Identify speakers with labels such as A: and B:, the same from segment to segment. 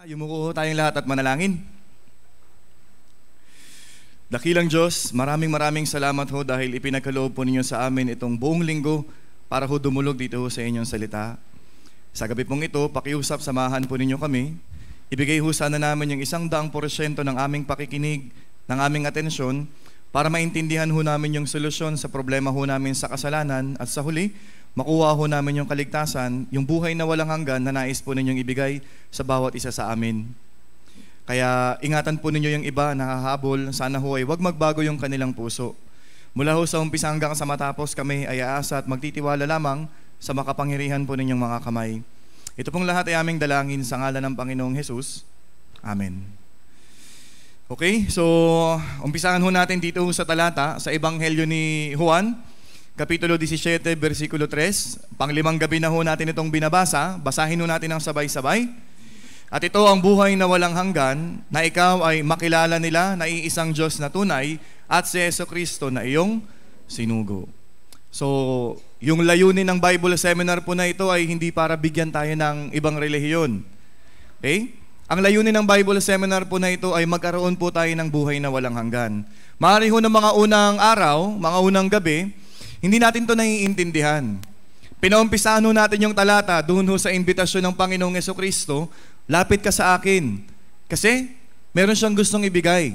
A: Yumuko tayong lahat at manalangin. Dakilang Diyos, maraming salamat ho dahil ipinagkaloob po ninyo sa amin itong buong linggo para ho dumulog dito ho sa inyong salita. Sa gabi pong ito, pakiusap, samahan po ninyo kami. Ibigay ho sana namin yung 100% ng aming pakikinig, ng aming atensyon para maintindihan ho namin yung solusyon sa problema ho namin sa kasalanan at sa huli, makuha ho namin yung kaligtasan, yung buhay na walang hanggan na nais po ninyong ibigay sa bawat isa sa amin. Kaya ingatan po ninyo yung iba na hahabol, sana ho ay wag magbago yung kanilang puso. Mula ho sa umpisa hanggang sa matapos kami ay aasa at magtitiwala lamang sa makapangyarihan po ninyong mga kamay. Ito pong lahat ay aming dalangin sa ngalan ng Panginoong Jesus. Amen. Okay, so umpisahan ho natin dito sa talata sa Ebanghelyo ni Juan, Kapitulo 17, versikulo 3. Panglimang gabi na ho natin itong binabasa. Basahin ho natin ang sabay-sabay. At ito ang buhay na walang hanggan, na ikaw ay makilala nila na iisang Diyos na tunay at si Jesucristo na iyong sinugo. So, yung layunin ng Bible Seminar po na ito ay hindi para bigyan tayo ng ibang relihiyon. Okay? Ang layunin ng Bible Seminar po na ito ay magkaroon po tayo ng buhay na walang hanggan. Maaari ho ng mga unang araw, mga unang gabi, hindi natin ito naiintindihan. Pinaumpisahan ho natin yung talata doon ho sa imbitasyon ng Panginoong Jesucristo, lapit ka sa akin. Kasi meron siyang gustong ibigay.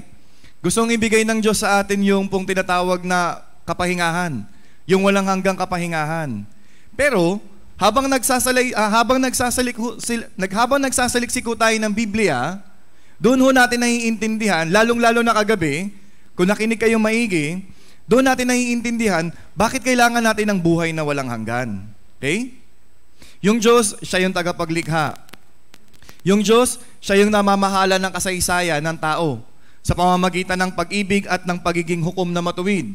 A: Gustong ibigay ng Diyos sa atin yung pong tinatawag na kapahingahan, yung walang hanggang kapahingahan. Pero habang nagsasaliksik ho tayo ng Biblia, doon ho natin naiintindihan, lalong-lalo na kagabi, kung nakinig kayong maigi, doon natin naiintindihan bakit kailangan natin ng buhay na walang hanggan. Okay? Yung Diyos, siya yung tagapaglikha. Yung Diyos, siya yung namamahala ng kasaysayan ng tao sa pamamagitan ng pag-ibig at ng pagiging hukom na matuwid.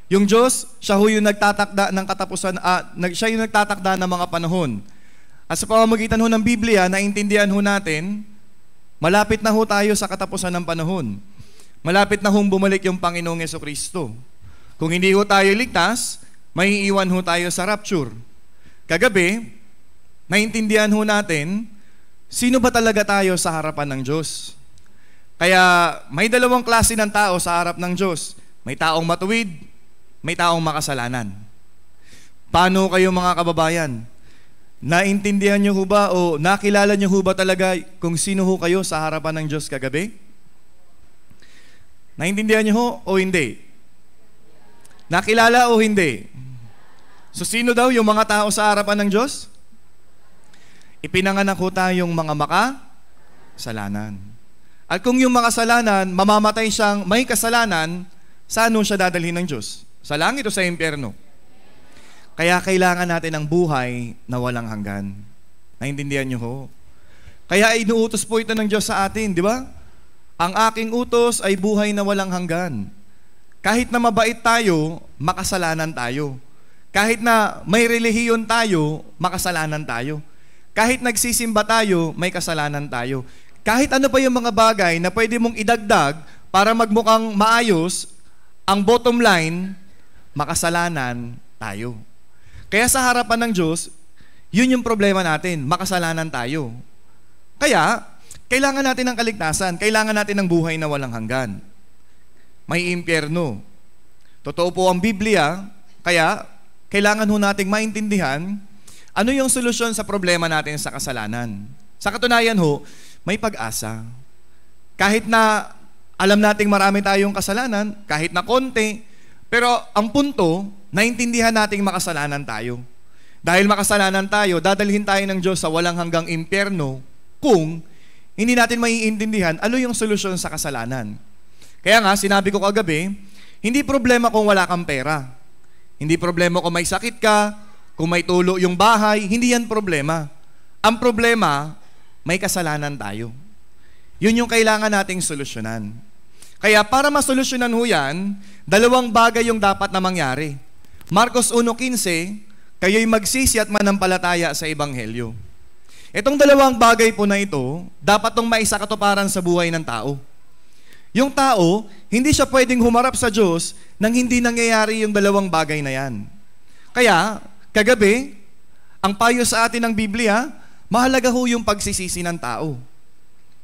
A: Yung Diyos, siya yung nagtatakda ng katapusan, siya yung nagtatakda ng mga panahon. At sa pamamagitan ho ng Biblia, naintindihan ho natin, malapit na ho tayo sa katapusan ng panahon. Malapit na hong bumalik yung Panginoong Jesucristo. Kung hindi ho tayo ligtas, may iiwan ho tayo sa rapture. Kagabi, naintindihan ho natin, sino ba talaga tayo sa harapan ng Diyos? Kaya may dalawang klase ng tao sa harap ng Diyos. May taong matuwid, may taong makasalanan. Paano kayo mga kababayan? Naintindihan nyo ho ba o nakilala nyo ho ba talaga kung sino ho kayo sa harapan ng Diyos kagabi? Naintindihan niyo ho o hindi? Nakilala o hindi? So sino daw yung mga tao sa harapan ng Diyos? Ipinanganak ho tayong mga makasalanan. At kung yung makasalanan, mamamatay siyang may kasalanan, saan siya dadalhin ng Diyos? Sa langit o sa impyerno? Kaya kailangan natin ng buhay na walang hanggan. Naintindihan niyo ho? Kaya inuutos po ito ng Diyos sa atin, di ba? Ang aking utos ay buhay na walang hanggan. Kahit na mabait tayo, makasalanan tayo. Kahit na may relihiyon tayo, makasalanan tayo. Kahit nagsisimba tayo, may kasalanan tayo. Kahit ano pa yung mga bagay na pwede mong idagdag para magmukhang maayos, ang bottom line, makasalanan tayo. Kaya sa harapan ng Diyos, yun yung problema natin, makasalanan tayo. Kaya, kailangan natin ng kaligtasan, kailangan natin ng buhay na walang hanggan. May impyerno. Totoo po ang Biblia, kaya kailangan ho nating maintindihan ano yung solusyon sa problema natin sa kasalanan. Sa katunayan ho, may pag-asa. Kahit na alam nating marami tayong kasalanan, kahit na konti, pero ang punto, naintindihan nating makasalanan tayo. Dahil makasalanan tayo, dadalhin tayo ng Diyos sa walang hanggang impyerno kung hindi natin maiintindihan ano yung solusyon sa kasalanan. Kaya nga, sinabi ko kagabi, hindi problema kung wala kang pera. Hindi problema kung may sakit ka, kung may tulo yung bahay, hindi yan problema. Ang problema, may kasalanan tayo. Yun yung kailangan nating solusyonan. Kaya para masolusyonan ho yan, dalawang bagay yung dapat na mangyari. Marcos 1:15, kayo'y magsisi at manampalataya sa Ebanghelyo. Itong dalawang bagay po na ito, dapat itong maisakatuparan sa buhay ng tao. Yung tao, hindi siya pwedeng humarap sa Diyos nang hindi nangyayari yung dalawang bagay na yan. Kaya, kagabi, ang payo sa atin ng Biblia, mahalaga ho yung pagsisisi ng tao.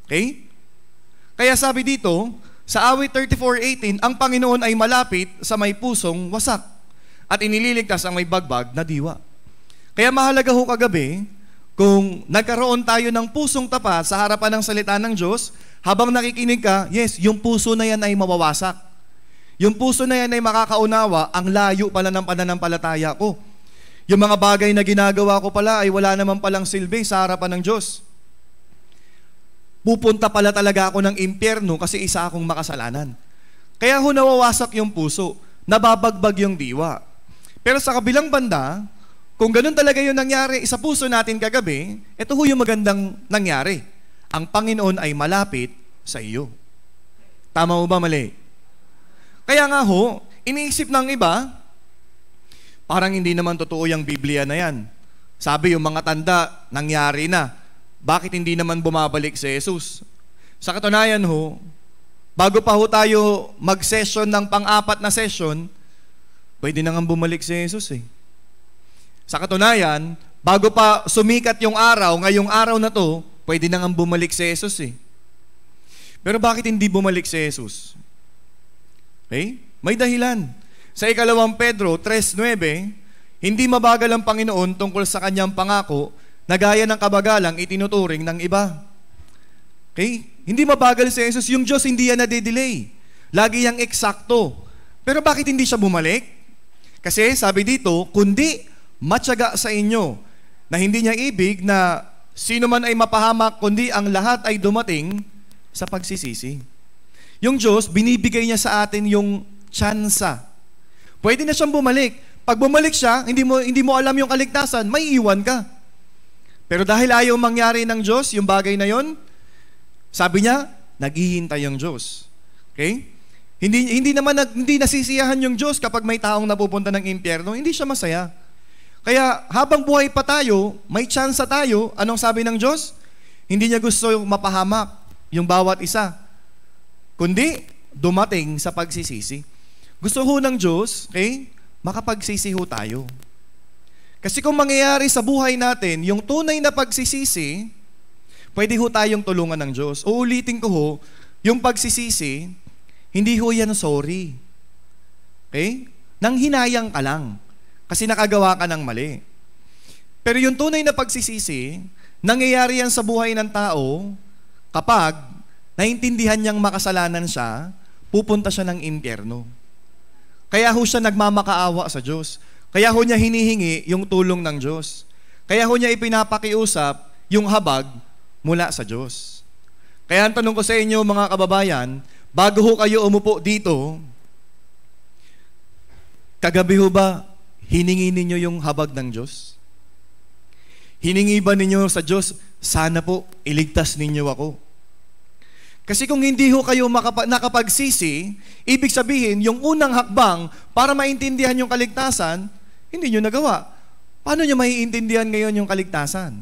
A: Okay? Kaya sabi dito, sa awit 34:18, ang Panginoon ay malapit sa may pusong wasak at inililigtas ang may bagbag na diwa. Kaya mahalaga ho kagabi, kung nagkaroon tayo ng pusong tapat sa harapan ng salita ng Diyos, habang nakikinig ka, yes, yung puso na yan ay mawawasak. Yung puso na yan ay makakaunawa, ang layo pala ng pananampalataya ko. Yung mga bagay na ginagawa ko pala ay wala naman palang silbi sa harapan ng Diyos. Pupunta pala talaga ako ng impyerno kasi isa akong makasalanan. Kaya ho nawawasak yung puso, nababagbag yung diwa. Pero sa kabilang banda, kung ganun talaga yung nangyari sa puso natin kagabi, ito ho yung magandang nangyari. Ang Panginoon ay malapit sa iyo. Tama mo ba, mali? Kaya nga ho, iniisip ng iba, parang hindi naman totoo yung Biblia na yan. Sabi yung mga tanda, nangyari na. Bakit hindi naman bumabalik si Jesus? Sa katunayan ho, bago pa ho tayo mag-session ng pang-apat na session, pwede na nga bumalik si Jesus eh. Sa katunayan, bago pa sumikat yung araw, ngayong araw na to, pwede na nga bumalik si Jesus eh. Pero bakit hindi bumalik si Jesus? Okay? May dahilan. Sa 2 Pedro 3:9, hindi mabagal ang Panginoon tungkol sa kanyang pangako na gaya ng kabagalang itinuturing ng iba. Okay? Hindi mabagal si Jesus. Yung Diyos hindi yan nade-delay. Lagi yang eksakto. Pero bakit hindi siya bumalik? Kasi sabi dito, kundi matyaga sa inyo na hindi niya ibig na sino man ay mapahamak, kundi ang lahat ay dumating sa pagsisisi. Yung Diyos, binibigay niya sa atin yung tsansa. Pwede na siyang bumalik. Pag bumalik siya, hindi mo alam yung kaligtasan, may iwan ka. Pero dahil ayaw mangyari ng Diyos, yung bagay na yon, sabi niya, naghihintay yung Diyos. Okay? Hindi nasisiyahan yung Diyos kapag may taong napupunta ng impyerno, hindi siya masaya. Kaya habang buhay pa tayo, may tsansa tayo, anong sabi ng Diyos? Hindi niya gusto mapahamak yung bawat isa, kundi dumating sa pagsisisi. Gusto ho ng Diyos, okay, makapagsisi ho tayo. Kasi kung mangyayari sa buhay natin, yung tunay na pagsisisi, pwede ho tayong tulungan ng Diyos. Uulitin ko ho, yung pagsisisi, hindi ho yan sorry. Okay? Nang hinayang ka lang. Kasi nakagawa ka ng mali. Pero yung tunay na pagsisisi, nangyayari yan sa buhay ng tao kapag naintindihan niyang makasalanan siya, pupunta siya ng impyerno. Kaya ho siya nagmamakaawa sa Diyos. Kaya ho niya hinihingi yung tulong ng Diyos. Kaya ho niya ipinapakiusap yung habag mula sa Diyos. Kaya ang tanong ko sa inyo mga kababayan, bago ho kayo umupo dito, kagabi ho ba hiningi ninyo yung habag ng Diyos? Hiningi ba ninyo sa Diyos, sana po iligtas ninyo ako? Kasi kung hindi ho kayo nakapagsisi, ibig sabihin, yung unang hakbang para maintindihan yung kaligtasan, hindi nyo nagawa. Paano nyo maiintindihan ngayon yung kaligtasan?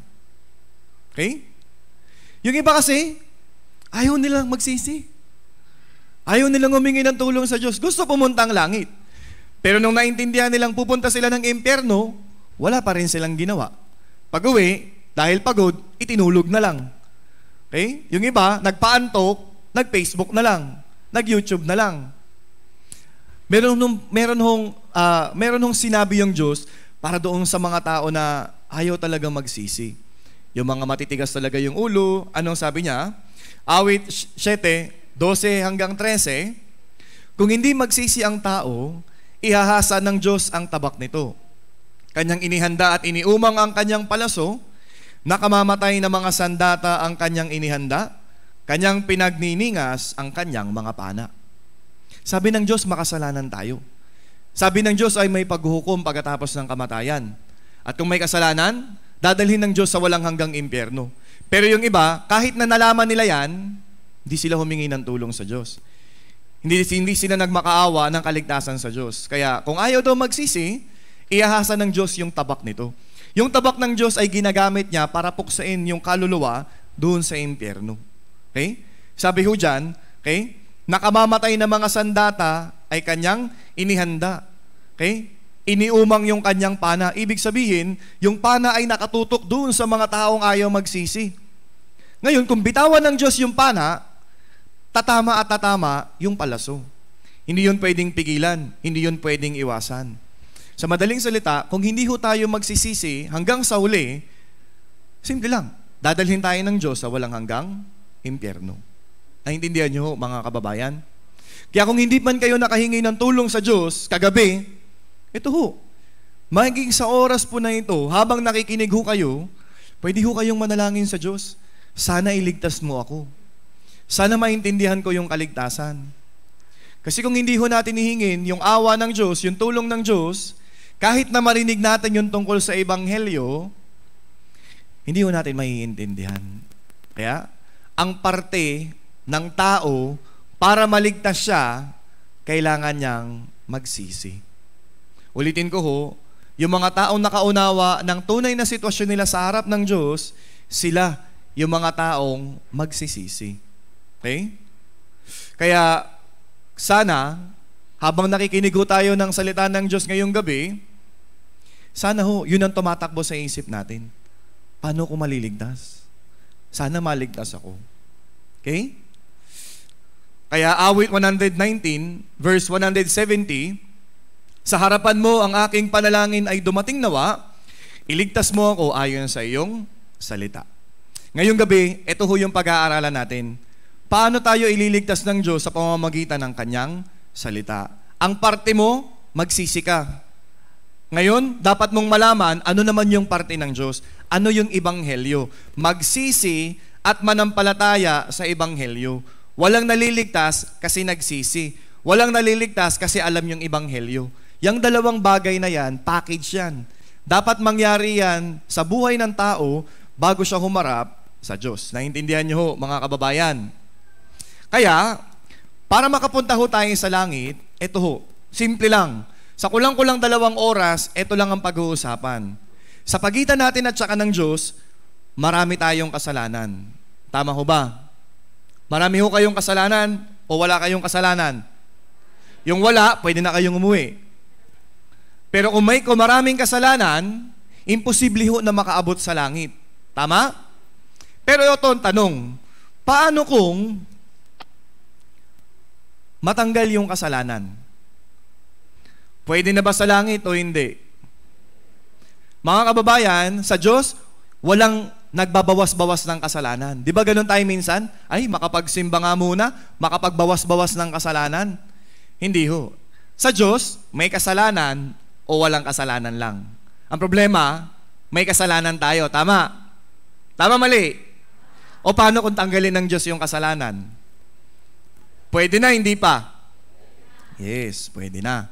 A: Okay? Yung iba kasi, ayaw nilang magsisi. Ayaw nilang humingi ng tulong sa Diyos. Gusto pumunta ang langit. Pero nung naintindihan nilang pupunta sila ng impyerno, wala pa rin silang ginawa. Pag-uwi, dahil pagod, itinulog na lang. Okay? Yung iba, nagpaantok, nag-Facebook na lang, nag-YouTube na lang. Meron hong sinabi yung Diyos para doon sa mga tao na ayaw talagang magsisi. Yung mga matitigas talaga yung ulo, anong sabi niya? Awit 7:12-13, kung hindi magsisi ang tao, ihahasa ng Diyos ang tabak nito. Kanyang inihanda at iniumang ang kanyang palaso, nakamamatay na mga sandata ang kanyang inihanda, kanyang pinagniningas ang kanyang mga pana. Sabi ng Diyos, makasalanan tayo. Sabi ng Diyos ay may paghuhukom pagkatapos ng kamatayan. At kung may kasalanan, dadalhin ng Diyos sa walang hanggang impyerno. Pero yung iba, kahit na nalaman nila yan, hindi sila humingi ng tulong sa Diyos. Hindi sila nagmakaawa ng kaligtasan sa Diyos. Kaya kung ayaw daw magsisi, ihahasa ng Diyos yung tabak nito. Yung tabak ng Diyos ay ginagamit niya para puksain yung kaluluwa doon sa impyerno. Okay? Sabi ho dyan, okay? Nakamamatay na mga sandata ay kanyang inihanda. Okay? Iniumang yung kanyang pana. Ibig sabihin, yung pana ay nakatutok doon sa mga taong ayaw magsisi. Ngayon, kung bitawan ng Diyos yung pana, tatama at tatama yung palaso. Hindi yun pwedeng pigilan, hindi yun pwedeng iwasan. Sa madaling salita, kung hindi ho tayo magsisisi hanggang sa huli, simple lang, dadalhin tayo ng Diyos sa walang hanggang impyerno. Naintindihan niyo ho, mga kababayan? Kaya kung hindi man kayo nakahingi ng tulong sa Diyos kagabi, ito ho, magiging sa oras po na ito, habang nakikinig ho kayo, pwede ho kayong manalangin sa Diyos. Sana iligtas mo ako. Sana maintindihan ko yung kaligtasan. Kasi kung hindi ho natin ihingin yung awa ng Diyos, yung tulong ng Diyos, kahit na marinig natin yung tungkol sa Ebanghelyo, hindi ho natin maiintindihan. Kaya, ang parte ng tao, para maligtas siya, kailangan niyang magsisi. Ulitin ko ho, yung mga taong nakaunawa ng tunay na sitwasyon nila sa harap ng Diyos, sila yung mga taong magsisisi. Okay? Kaya, sana, habang nakikinig ho tayo ng salita ng Diyos ngayong gabi, sana ho, yun ang tumatakbo sa isip natin. Paano ko maliligtas? Sana maligtas ako. Okay? Kaya awit 119, verse 170, sa harapan mo ang aking panalangin ay dumating nawa, iligtas mo ako ayon sa iyong salita. Ngayong gabi, ito ho yung pag-aaralan natin. Paano tayo ililigtas ng Diyos sa pamamagitan ng Kanyang salita? Ang parte mo, magsisi ka. Ngayon, dapat mong malaman ano naman yung parte ng Diyos. Ano yung Ebanghelyo? Magsisi at manampalataya sa Ebanghelyo. Walang naliligtas kasi nagsisi. Walang naliligtas kasi alam yung Ebanghelyo. Yang dalawang bagay na yan, package yan. Dapat mangyari yan sa buhay ng tao bago siya humarap sa Diyos. Naintindihan niyo ho, mga kababayan? Kaya, para makapunta ho tayo sa langit, ito ho, simple lang. Sa kulang-kulang 2 oras, ito lang ang pag-uusapan. Sa pagitan natin at saka ng Diyos, marami tayong kasalanan. Tama ho ba? Marami ho kayong kasalanan o wala kayong kasalanan? Yung wala, pwede na kayong umuwi. Pero kung maraming kasalanan, imposible ho na makaabot sa langit. Tama? Pero ito ang tanong, paano kung matanggal yung kasalanan? Pwede na ba sa langit o hindi? Mga kababayan, sa Diyos, walang nagbabawas-bawas ng kasalanan. Di ba ganun tayo minsan? Ay, makapagsimba nga muna, makapagbawas-bawas ng kasalanan. Hindi ho. Sa Diyos, may kasalanan o walang kasalanan lang. Ang problema, may kasalanan tayo. Tama? Tama, mali? O paano kung tanggalin ng Diyos yung kasalanan? Pwede na, hindi pa? Yes, pwede na.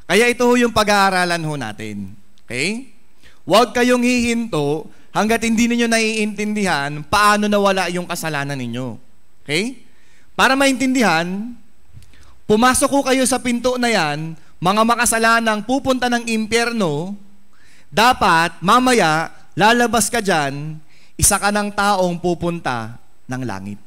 A: Kaya ito yung pag-aaralan ho natin. Okay? Huwag kayong hihinto hanggat hindi ninyo naiintindihan paano nawala yung kasalanan ninyo. Okay? Para maintindihan, pumasok ko kayo sa pinto na yan, mga makasalanang pupunta ng impyerno, dapat mamaya lalabas ka dyan, isa ka ng taong pupunta ng langit.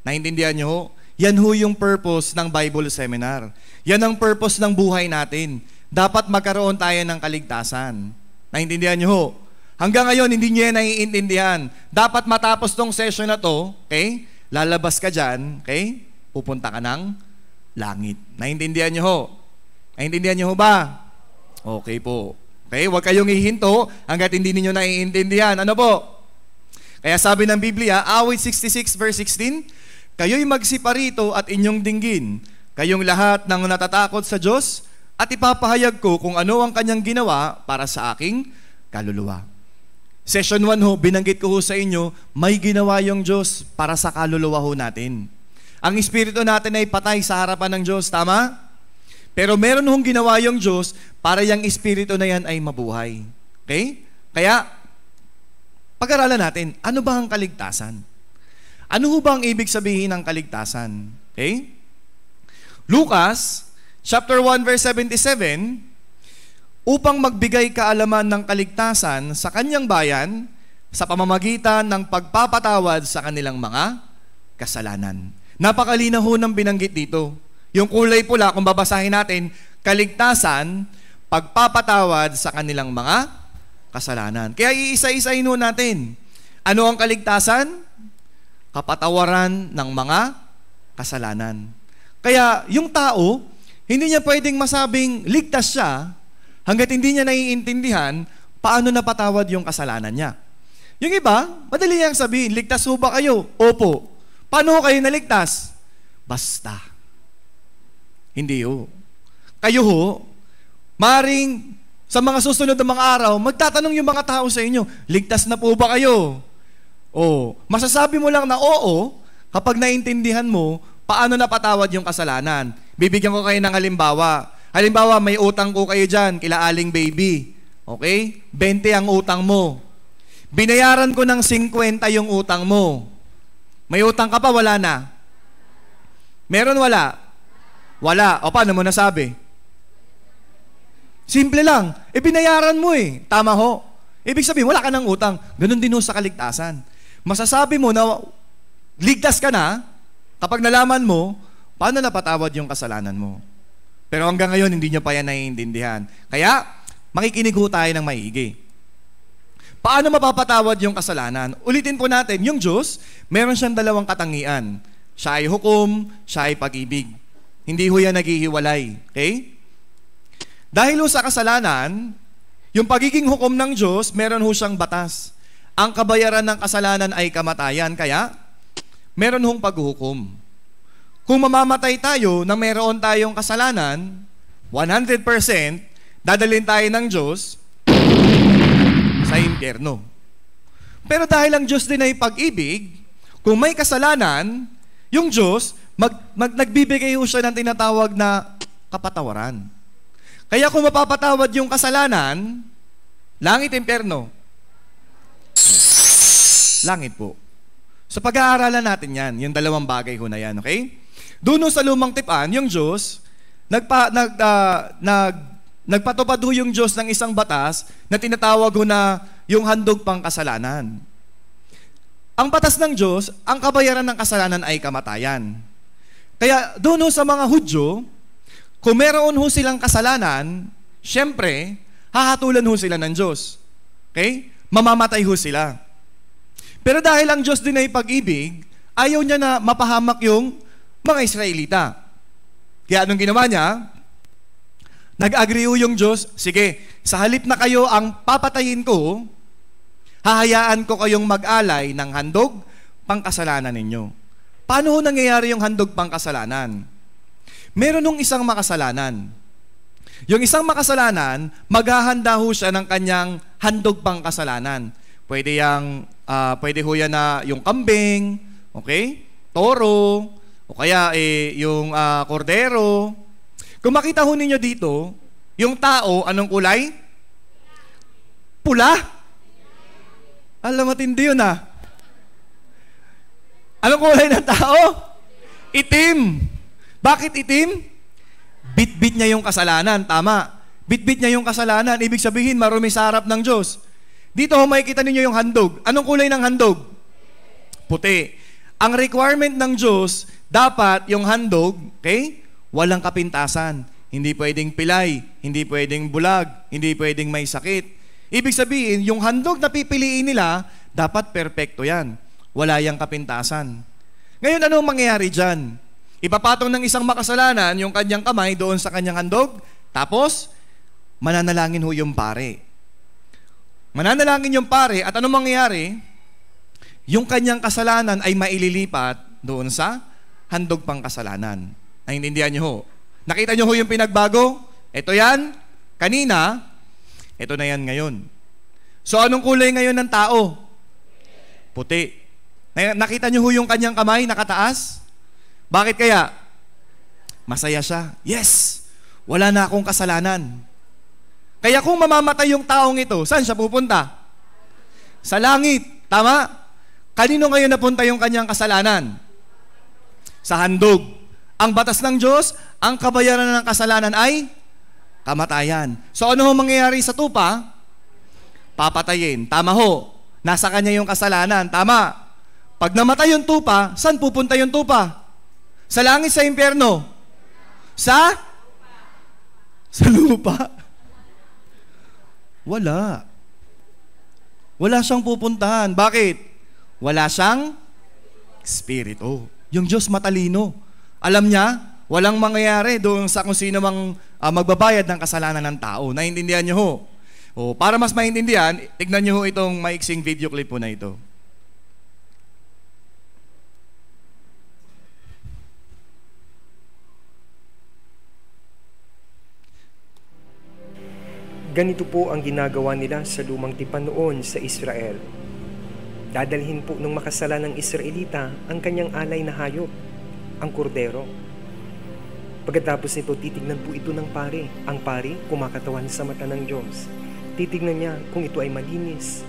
A: Naintindihan nyo ho? Yan ho yung purpose ng Bible Seminar. Yan ang purpose ng buhay natin. Dapat magkaroon tayo ng kaligtasan. Naintindihan nyo ho? Hanggang ngayon, hindi nyo yan naiintindihan. Dapat matapos tong session na to, okay? Lalabas ka dyan, okay? Pupunta ka ng langit. Naintindihan nyo ho? Naintindihan nyo ho ba? Okay po. Okay? Huwag kayong hihinto hanggat hindi ninyo naiintindihan. Ano po? Kaya sabi ng Biblia, awit 66 verse 16, kayo'y magsiparito at inyong dinggin, kayong lahat ng natatakot sa Diyos, at ipapahayag ko kung ano ang kanyang ginawa para sa aking kaluluwa. Session 1 ho, binanggit ko ho sa inyo, may ginawa yung Diyos para sa kaluluwa ho natin. Ang espiritu natin ay patay sa harapan ng Diyos, tama? Pero meron hong ginawa yung Diyos para yung espiritu na yan ay mabuhay. Okay? Kaya, pag-aralan natin, ano ba ang kaligtasan? Ano ho ba ang ibig sabihin ng kaligtasan? Okay? Lucas, chapter 1, verse 77, upang magbigay kaalaman ng kaligtasan sa kanyang bayan sa pamamagitan ng pagpapatawad sa kanilang mga kasalanan. Napakalinaw ho ng binanggit dito. Yung kulay pula, kung babasahin natin, kaligtasan, pagpapatawad sa kanilang mga kasalanan. Kaya iisa-isahin ho natin. Ano ang kaligtasan? kapatawaran ng mga kasalanan. Kaya yung tao, hindi niya pwedeng masabing ligtas siya hanggat hindi niya naiintindihan paano napatawad yung kasalanan niya. Yung iba, madali niyang sabihin, ligtas ho ba kayo? Opo. Paano kayo naligtas? Basta. Hindi ho. Kayo ho, maring sa mga susunod na mga araw, magtatanong yung mga tao sa inyo, ligtas na po ba kayo? O, masasabi mo lang na oo, kapag naintindihan mo, paano napatawad yung kasalanan. Bibigyan ko kayo ng halimbawa. Halimbawa, may utang ko kayo dyan, kila Aling Baby. Okay? 20 ang utang mo. Binayaran ko ng 50 yung utang mo. May utang ka pa, wala na? Meron, wala? Wala. O, paano mo nasabi? Simple lang. Binayaran mo eh. Tama ho. Ibig sabihin, wala ka ng utang. Ganun din ho sa kaligtasan. Masasabi mo na ligtas ka na kapag nalaman mo paano napatawad yung kasalanan mo. Pero hanggang ngayon, hindi nyo pa yan naiintindihan. Kaya, makikinig ho tayo ng maigi. Paano mapapatawad yung kasalanan? Ulitin po natin, yung Diyos, meron siyang dalawang katangian. Siya ay hukom, siya ay pag-ibig. Hindi ho yan naghihiwalay. Okay? Dahil ho sa kasalanan, yung pagiging hukom ng Diyos, meron ho siyang batas. Ang kabayaran ng kasalanan ay kamatayan, kaya meron hong paghuhukom. Kung mamamatay tayo na meron tayong kasalanan, 100% dadalhin tayo ng Diyos sa impyerno. Pero dahil ang Diyos din ay pag-ibig, kung may kasalanan, yung Diyos, nagbibigay ho siya ng tinatawag na kapatawaran. Kaya kung mapapatawad yung kasalanan, langit, impyerno? Langit po. So pag-aaralan natin yan, yung dalawang bagay ho na yan, okay? Doon sa lumang tipan, yung Diyos, nagpatupad ho yung Diyos ng isang batas na tinatawag ho na yung handog pang kasalanan. Ang batas ng Diyos, ang kabayaran ng kasalanan ay kamatayan. Kaya doon ho sa mga Hudyo, kung meron ho silang kasalanan, syempre, hahatulan ho sila ng Diyos. Okay? Mamamatay ho sila. Pero dahil ang Diyos din ay pag-ibig, ayaw niya na mapahamak yung mga Israelita. Kaya anong ginawa niya? Nag-agree ho yung Diyos, sige, sa halip na kayo ang papatayin ko, hahayaan ko kayong mag-alay ng handog pangkasalanan ninyo. Paano ho nangyayari yung handog pangkasalanan? Meron nung isang makasalanan. Yung isang makasalanan, maghahanda ho siya ng kanyang handog pangkasalanan. Pwede ho yan na yung kambing, okay? Toro, o kaya yung kordero. Kung makita ho ninyo dito, yung tao, anong kulay? Pula? Alam, matindi yun ah. Anong kulay ng tao? Itim. Bakit itim? Bit-bit niya yung kasalanan. Tama. Bit-bit niya yung kasalanan. Ibig sabihin, marumi sa harap ng Diyos. Dito ho, makikita ninyo yung handog. Anong kulay ng handog? Puti. Ang requirement ng Diyos, dapat yung handog, okay? Walang kapintasan. Hindi pwedeng pilay, hindi pwedeng bulag, hindi pwedeng may sakit. Ibig sabihin, yung handog na pipiliin nila, dapat perpekto yan. Wala yang kapintasan. Ngayon, anong mangyayari dyan? Ipapatong ng isang makasalanan yung kanyang kamay doon sa kanyang handog, tapos, mananalangin ho yung pare. Mananalangin yung pare, at anong mangyayari? Yung kanyang kasalanan ay maililipat doon sa handog pang kasalanan. Naintindihan niyo ho? Nakita niyo ho yung pinagbago? Ito yan, kanina, ito na yan ngayon. So anong kulay ngayon ng tao? Puti. Nakita niyo ho yung kanyang kamay nakataas? Bakit kaya? Masaya siya. Yes! Wala na akong kasalanan. Kaya kung mamamatay yung taong ito, saan siya pupunta? Sa langit. Tama? Kanino ngayon napunta yung kanyang kasalanan? Sa handog. Ang batas ng Diyos, ang kabayaran ng kasalanan ay kamatayan. So ano ho mangyayari sa tupa? Papatayin. Tama ho. Nasa kanya yung kasalanan. Tama. Pag namatay yung tupa, saan pupunta yung tupa? Sa langit, sa impyerno? Sa lupa? Wala. Wala siyang pupuntahan. Bakit? Wala siyang Espiritu. Yung Diyos matalino. Alam niya, walang mangyayari doon sa kung sino mang magbabayad ng kasalanan ng tao. Naintindihan niyo ho? O, para mas maintindihan, tignan niyo ho itong maiksing video clip po na ito.
B: Ganito po ang ginagawa nila sa lumang tipan noon sa Israel. Dadalhin po ng makasalanang Israelita ang kanyang alay na hayop, ang kordero. Pagkatapos nito, titignan po ito ng pari. Ang pari, kumakatawan sa mata ng Diyos. Titignan niya kung ito ay malinis,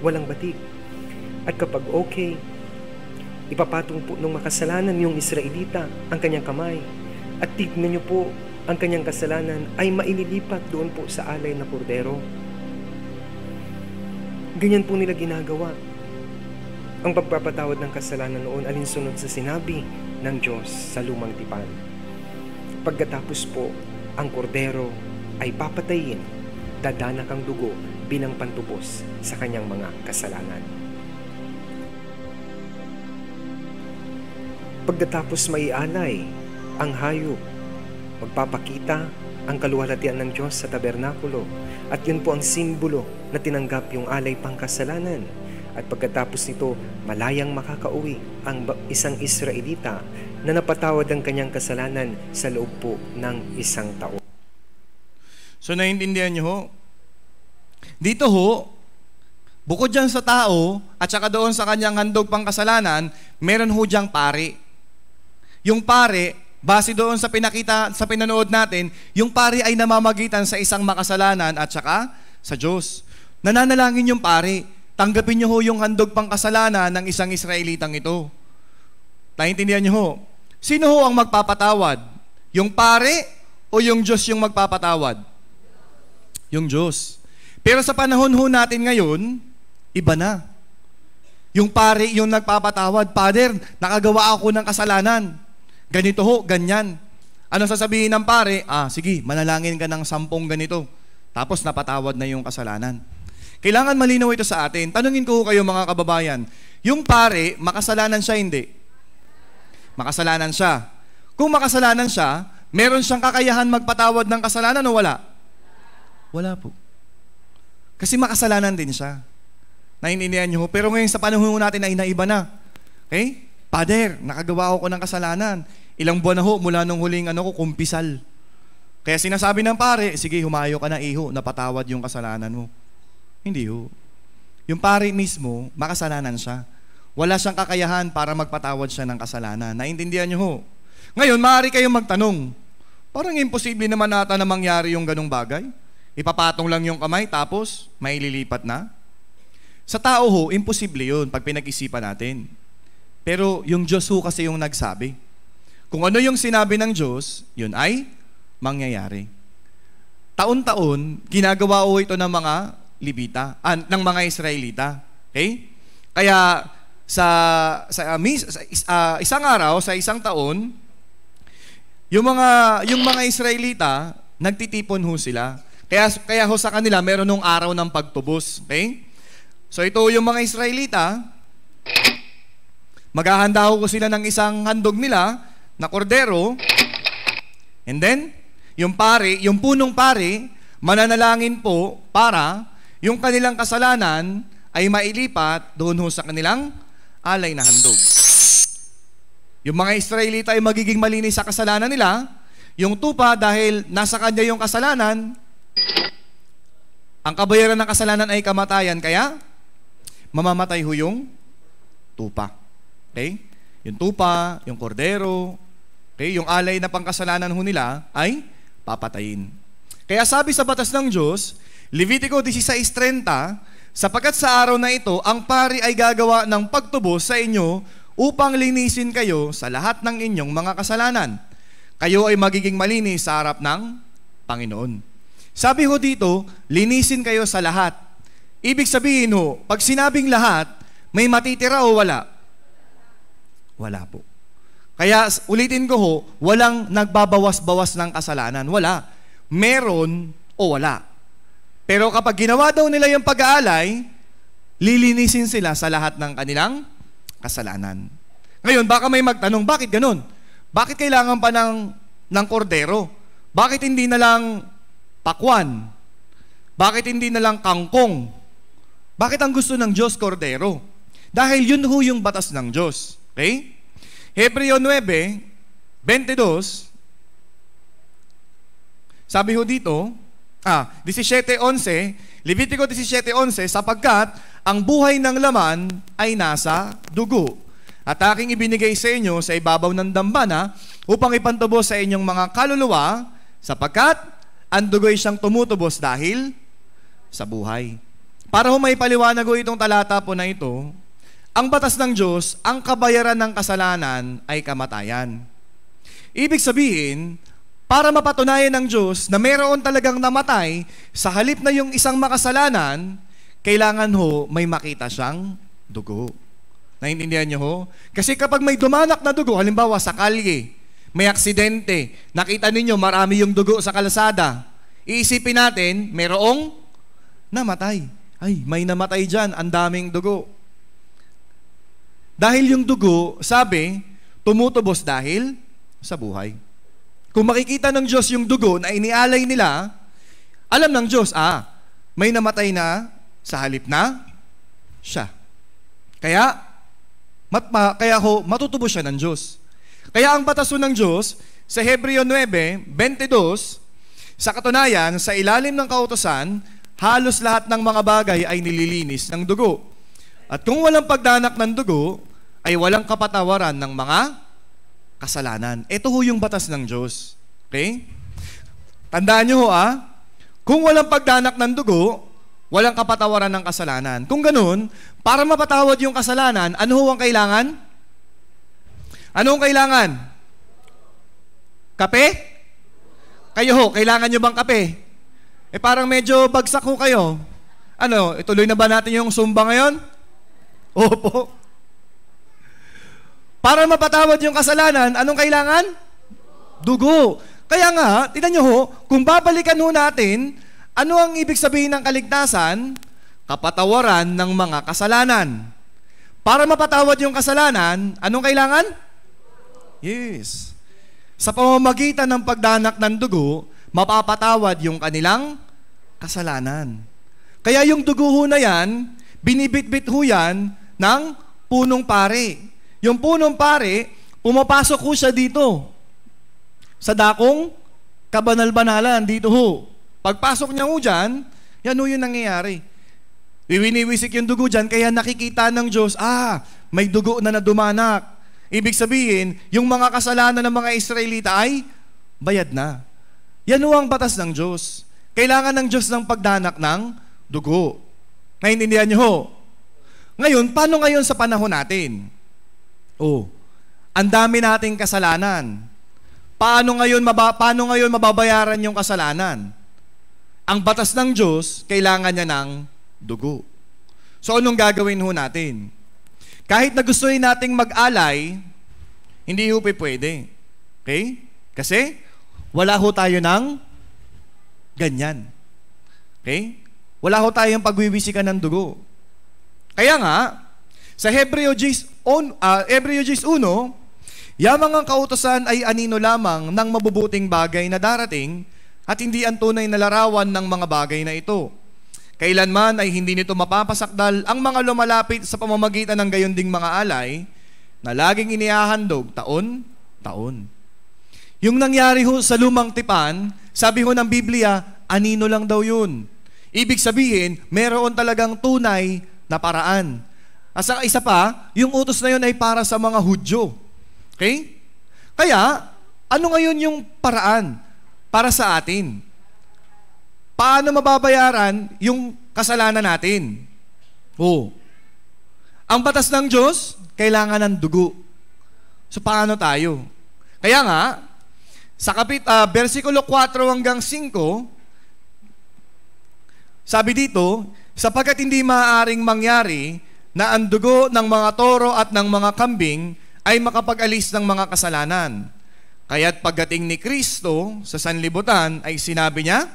B: walang batik. At kapag okay, ipapatong po ng makasalanan yung Israelita ang kanyang kamay. At tignan niyo po, ang kanyang kasalanan ay maililipat doon po sa alay na kordero. Ganyan po nila ginagawa. Ang pagpapatawad ng kasalanan noon alinsunod sa sinabi ng Diyos sa lumang tipan. Pagkatapos po, ang kordero ay papatayin, dadanak ang dugo bilang pantubos sa kanyang mga kasalanan. Pagkatapos maialay ang hayop, magpapakita ang kaluwalhatian ng Diyos sa tabernakulo, at yun po ang simbolo na tinanggap yung alay pangkasalanan. At pagkatapos nito, malayang makakauwi ang isang Israelita na napatawad ang kanyang kasalanan sa loob po ng 1 taon.
A: So naiintindihan niyo ho? Dito ho, bukod dyan sa tao at saka doon sa kanyang handog pangkasalanan, meron ho diyang pari. Yung pari, base doon sa pinanood natin, yung pari ay namamagitan sa isang makasalanan at saka sa Diyos. Nananalangin yung pari, tanggapin niyo ho yung handog pangkasalanan ng isang Israelitang ito. Naintindihan niyo ho? Sino ho ang magpapatawad? Yung pari o yung Diyos yung magpapatawad? Yung Diyos. Pero sa panahon ho natin ngayon, iba na. Yung pari yung nagpapatawad. Father, nakagawa ako ng kasalanan. Ganito ho, ganyan. Ano sasabihin ng pare? Sige, manalangin ka ng 10 ganito. Tapos napatawad na yung kasalanan. Kailangan malinaw ito sa atin. Tanungin ko kayo mga kababayan, yung pare, makasalanan siya, hindi? Makasalanan siya. Kung makasalanan siya, meron siyang kakayahan magpatawad ng kasalanan o wala? Wala po. Kasi makasalanan din siya. Naiintindihan niyo ho? Pero ngayon sa panahon natin ay naiba na. Okay? Father, nakagawa ako ng kasalanan. Ilang buwan na ho, mula nung huling kumpisal. Kaya sinasabi ng pare, sige, humayo ka na iho, napatawad yung kasalanan mo. Hindi ho. Yung pare mismo, makasalanan siya. Wala siyang kakayahan para magpatawad siya ng kasalanan. Naintindihan niyo ho? Ngayon, maaari kayong magtanong, parang imposible naman ata na mangyari yung ganong bagay. Ipapatong lang yung kamay, tapos maililipat na. Sa tao ho, imposible yun pag pinag-isipan natin. Pero yung Diyos ho kasi yung nagsabi. Kung ano yung sinabi ng Diyos, yun ay mangyayari. Taon-taon, ginagawa ho ito ng mga Libita, ng mga Israelita. Okay? Kaya sa isang araw, sa isang taon, yung mga Israelita, nagtitipon ho sila. Kaya ho sa kanila, meron nung araw ng pagtubos. Okay? So ito yung mga Israelita, maghahanda ko sila ng isang handog nila na kordero, and then, yung punong pari, mananalangin po para yung kanilang kasalanan ay mailipat doon ho sa kanilang alay na handog. Yung mga Israelita ay magiging malinis sa kasalanan nila, yung tupa dahil nasa kanya yung kasalanan, ang kabayaran ng kasalanan ay kamatayan, kaya mamamatay ho yung tupa. Okay? Yung tupa, yung kordero, okay? Yung alay na pangkasalanan ho nila ay papatayin. Kaya sabi sa batas ng Diyos, Levitico 16:30, sapagkat sa araw na ito, ang pari ay gagawa ng pagtubos sa inyo upang linisin kayo sa lahat ng inyong mga kasalanan. Kayo ay magiging malinis sa harap ng Panginoon. Sabi ho dito, linisin kayo sa lahat. Ibig sabihin ho, pag sinabing lahat, may matitira o wala? Wala po. Kaya ulitin ko ho, walang nagbabawas-bawas ng kasalanan. Wala. Meron o wala. Pero kapag ginawa daw nila yung pag-aalay, lilinisin sila sa lahat ng kanilang kasalanan. Ngayon, baka may magtanong, bakit ganun? Bakit kailangan pa ng kordero? Bakit hindi na lang pakwan? Bakit hindi na lang kangkong? Bakit ang gusto ng Diyos, kordero? Dahil yun ho yung batas ng Diyos. Okay? Hebreo 9:22, sabi ho dito, 17:11, Levitico 17:11, sapagkat ang buhay ng laman ay nasa dugo. At aking ibinigay sa inyo sa ibabaw ng dambana upang ipantubos sa inyong mga kaluluwa, sapagkat ang dugo'y siyang tumutubos dahil sa buhay. Para ho may paliwanag ho itong talata po na ito, ang batas ng Diyos, ang kabayaran ng kasalanan ay kamatayan. Ibig sabihin, para mapatunayan ng Diyos na mayroon talagang namatay, sa halip na yung isang makasalanan, kailangan ho may makita siyang dugo. Naintindihan niyo ho? Kasi kapag may dumanak na dugo, halimbawa sa kalye, may aksidente, nakita ninyo marami yung dugo sa kalsada, iisipin natin, mayroong namatay. Ay, may namatay dyan, ang daming dugo. Dahil yung dugo, sabi, tumutubos dahil sa buhay. Kung makikita ng Diyos yung dugo na inialay nila, alam ng Diyos, may namatay na sa halip na siya. Kaya matutubos siya ng Diyos. Kaya ang batas ng Diyos, sa Hebreo 9:22, sa katunayan, sa ilalim ng kautusan, halos lahat ng mga bagay ay nililinis ng dugo. At kung walang pagdanak ng dugo, ay walang kapatawaran ng mga kasalanan. Ito ho yung batas ng Diyos. Okay? Tandaan nyo ho, kung walang pagdanak ng dugo, walang kapatawaran ng kasalanan. Kung ganun, para mapatawad yung kasalanan, ano ho ang kailangan? Ano ang kailangan? Kape? Kayo ho, kailangan nyo bang kape? Parang medyo bagsak ho kayo. Ituloy na ba natin yung Zumba ngayon? Opo. Para mapatawad yung kasalanan, anong kailangan? Dugo. Kaya nga, tingnan nyo ho, kung babalikan ho natin, ano ang ibig sabihin ng kaligtasan? Kapatawaran ng mga kasalanan. Para mapatawad yung kasalanan, anong kailangan? Yes. Sa pamamagitan ng pagdanak ng dugo, mapapatawad yung kanilang kasalanan. Kaya yung dugo ho na yan, binibit-bit ho yan ng punong pare. Yung punong pare, pumapasok ho siya dito sa dakong kabanal-banalan, dito ho. Pagpasok niya ho dyan, yan ho yung nangyayari. Wiwiniwisik yung dugo dyan, kaya nakikita ng Diyos, may dugo na dumanak. Ibig sabihin, yung mga kasalanan ng mga Israelita ay bayad na. Yan ho ang batas ng Diyos. Kailangan ng Diyos ng pagdanak ng dugo. Naintindihan niyo ho? Ngayon, paano ngayon sa panahon natin? Ang dami nating kasalanan. Paano ngayon mababayaran yung kasalanan? Ang batas ng Diyos, kailangan niya ng dugo. So, anong gagawin ho natin? Kahit na gustuhin nating mag-alay, hindi ho pwede. Okay? Kasi, wala ho tayo ng ganyan. Okay? Wala ho tayong pagwiwisikan ng dugo. Kaya nga, sa Hebreo 10:1, yamang ang kautusan ay anino lamang ng mabubuting bagay na darating at hindi ang tunay na larawan ng mga bagay na ito. Kailanman ay hindi nito mapapasakdal ang mga lumalapit sa pamamagitan ng gayon ding mga alay na laging inihahandog taon-taon. Yung nangyari ho sa lumang tipan, sabi ho ng Biblia, anino lang daw yun. Ibig sabihin, meron talagang tunay na paraan. At saka isa pa, yung utos na yun ay para sa mga Hudyo. Okay? Kaya, ano ngayon yung paraan para sa atin? Paano mababayaran yung kasalanan natin? Ang batas ng Diyos, kailangan ng dugo. So, paano tayo? Kaya nga, sa versikulo 4 hanggang 5, sabi dito, sapagkat hindi maaaring mangyari na ang dugo ng mga toro at ng mga kambing ay makapag-alis ng mga kasalanan. Kaya't pagdating ni Kristo sa sanlibutan ay sinabi niya,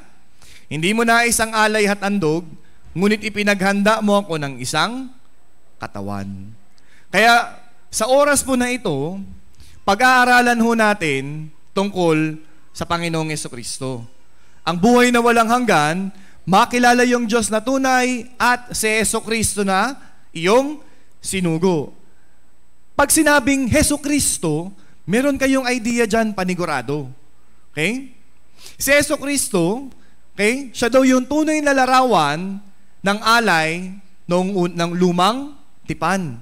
A: hindi mo na isang alay at andog, ngunit ipinaghanda mo ako ng isang katawan. Kaya sa oras po na ito, pag-aaralan ho natin tungkol sa Panginoong Jesucristo. Ang buhay na walang hanggan, makilala yung Diyos na tunay at si Jesucristo na iyong sinugo. Pag sinabing Jesucristo, meron kayong idea dyan panigurado. Okay? Si Jesucristo, okay, siya daw yung tunay na larawan ng alay ng lumang tipan.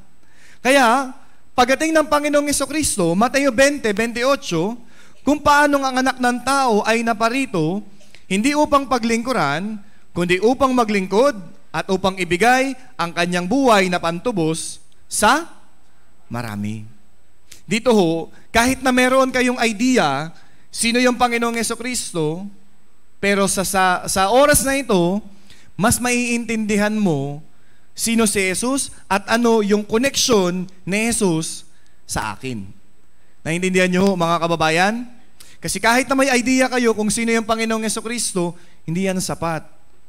A: Kaya, pagdating ng Panginoong Jesucristo, Mateo 20:28, kung paano ang anak ng tao ay naparito, hindi upang paglingkuran, kundi upang maglingkod at upang ibigay ang kanyang buhay na pantubos sa marami. Dito ho, kahit na meron kayong idea sino yung Panginoong Jesucristo, pero sa oras na ito, mas maiintindihan mo sino si Jesus at ano yung connection ni Jesus sa akin. Naintindihan nyo mga kababayan? Kasi kahit na may idea kayo kung sino yung Panginoong Jesucristo, hindi yan sapat.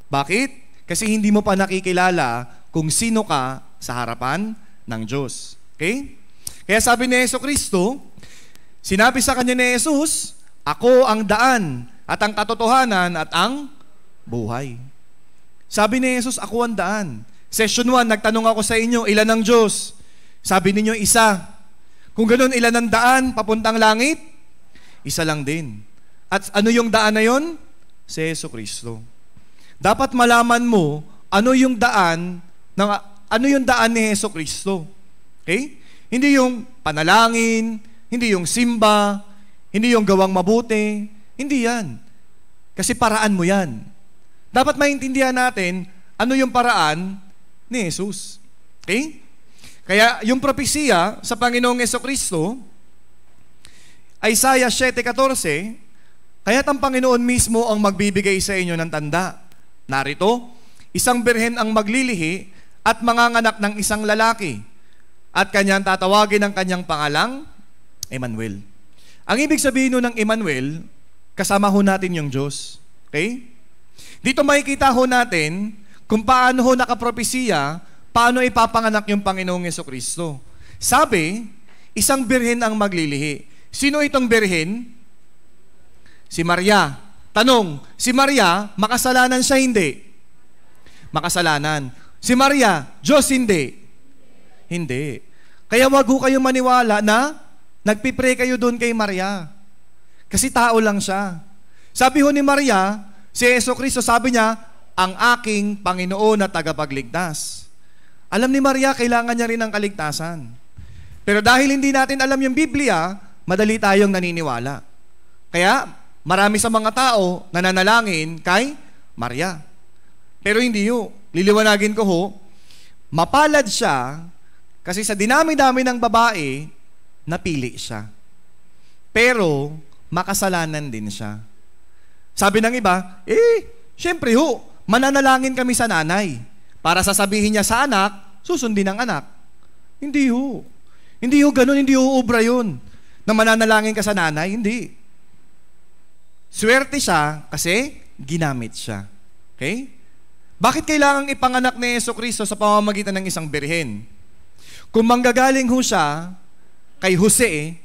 A: Bakit? Kasi hindi mo pa nakikilala kung sino ka sa harapan ng Diyos. Okay? Kaya sabi ni Jesucristo, sinabi sa kanya ni Jesus, ako ang daan at ang katotohanan at ang buhay. Sabi ni Jesus, ako ang daan. Session 1, nagtanong ako sa inyo, ilan ang Diyos? Sabi ninyo, isa. Kung ganoon, ilan ang daan papuntang langit? Isa lang din. At ano yung daan na yon? Si Jesucristo. Dapat malaman mo ano yung daan ni Jesucristo. Okay? Hindi yung panalangin, hindi yung simba, hindi yung gawang mabuti, hindi yan. Kasi paraan mo yan. Dapat maintindihan natin ano yung paraan ni Jesus. Okay? Kaya yung propesiya sa Panginoong Jesucristo, Isaiah 7:14, kaya't ang Panginoon mismo ang magbibigay sa inyo ng tanda. Narito, isang birhen ang maglilihi at manganganak ng isang lalaki at kanyang tatawagin ang kanyang pangalang Emmanuel. Ang ibig sabihin nun ng Emmanuel, kasama ho natin yung Diyos. Okay? Dito makikita ho natin kung paano ho nakapropesiya, paano ipapanganak yung Panginoong Jesucristo. Sabi, isang birhen ang maglilihi. Sino itong birhen? Si Maria. Tanong, si Maria, makasalanan siya hindi? Makasalanan. Si Maria, Diyos hindi? Hindi. Kaya wag ho kayo maniwala na nagpipray kayo doon kay Maria. Kasi tao lang siya. Sabi ho ni Maria, si Jesucristo, sabi niya, ang aking Panginoon na tagapagligtas. Alam ni Maria, kailangan niya rin ng kaligtasan. Pero dahil hindi natin alam yung Biblia, madali tayong naniniwala. Kaya, marami sa mga tao na nanalangin kay Maria. Pero hindi ho. Liliwanagin ko ho, mapalad siya kasi sa dinami-dami ng babae, napili siya. Pero, makasalanan din siya. Sabi ng iba, syempre ho, mananalangin kami sa nanay para sasabihin niya sa anak, susundin ang anak. Hindi ho. Hindi ho ganun, hindi ho obra yun. Na mananalangin ka sa nanay, hindi. Swerte siya kasi ginamit siya. Okay? Bakit kailangang ipanganak ni Jesucristo sa pamamagitan ng isang birhen? Kung manggagaling ho siya kay Jose,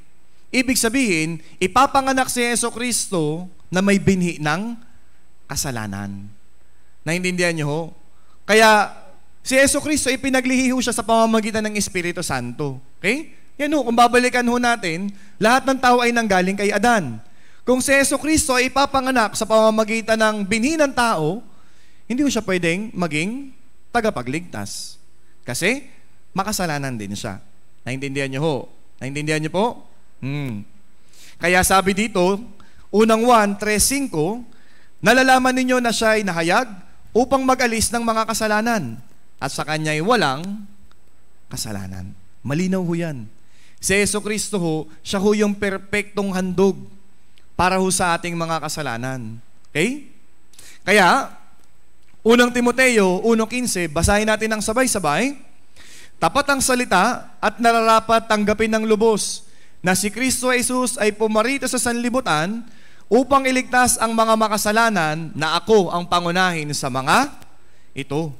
A: ibig sabihin, ipapanganak si Jesucristo na may binhi ng kasalanan. Naintindihan niyo ho? Kaya, si Jesucristo, ipinaglihi ho siya sa pamamagitan ng Espiritu Santo. Okay? Yan ho, kung babalikan ho natin, lahat ng tao ay nanggaling kay Adan. Kung si Jesucristo ay ipapanganak sa pamamagitan ng binhi ng tao, hindi ho siya pwedeng maging tagapagligtas. Kasi, makasalanan din siya. Naintindihan niyo ho? Naintindihan niyo po? Kaya sabi dito, unang 1:3-5, nalalaman ninyo na siya ay nahayag upang mag-alis ng mga kasalanan at sa kanya ay walang kasalanan. Malinaw ho yan. Si Jesucristo ho, siya ho yung perpektong handog para ho sa ating mga kasalanan. Okay? Kaya, unang Timoteo 1:15, basahin natin ng sabay-sabay. Tapat ang salita at nararapat tanggapin ng lubos na si Kristo Jesus ay pumarito sa sanlibutan upang iligtas ang mga makasalanan na ako ang pangunahin sa mga ito.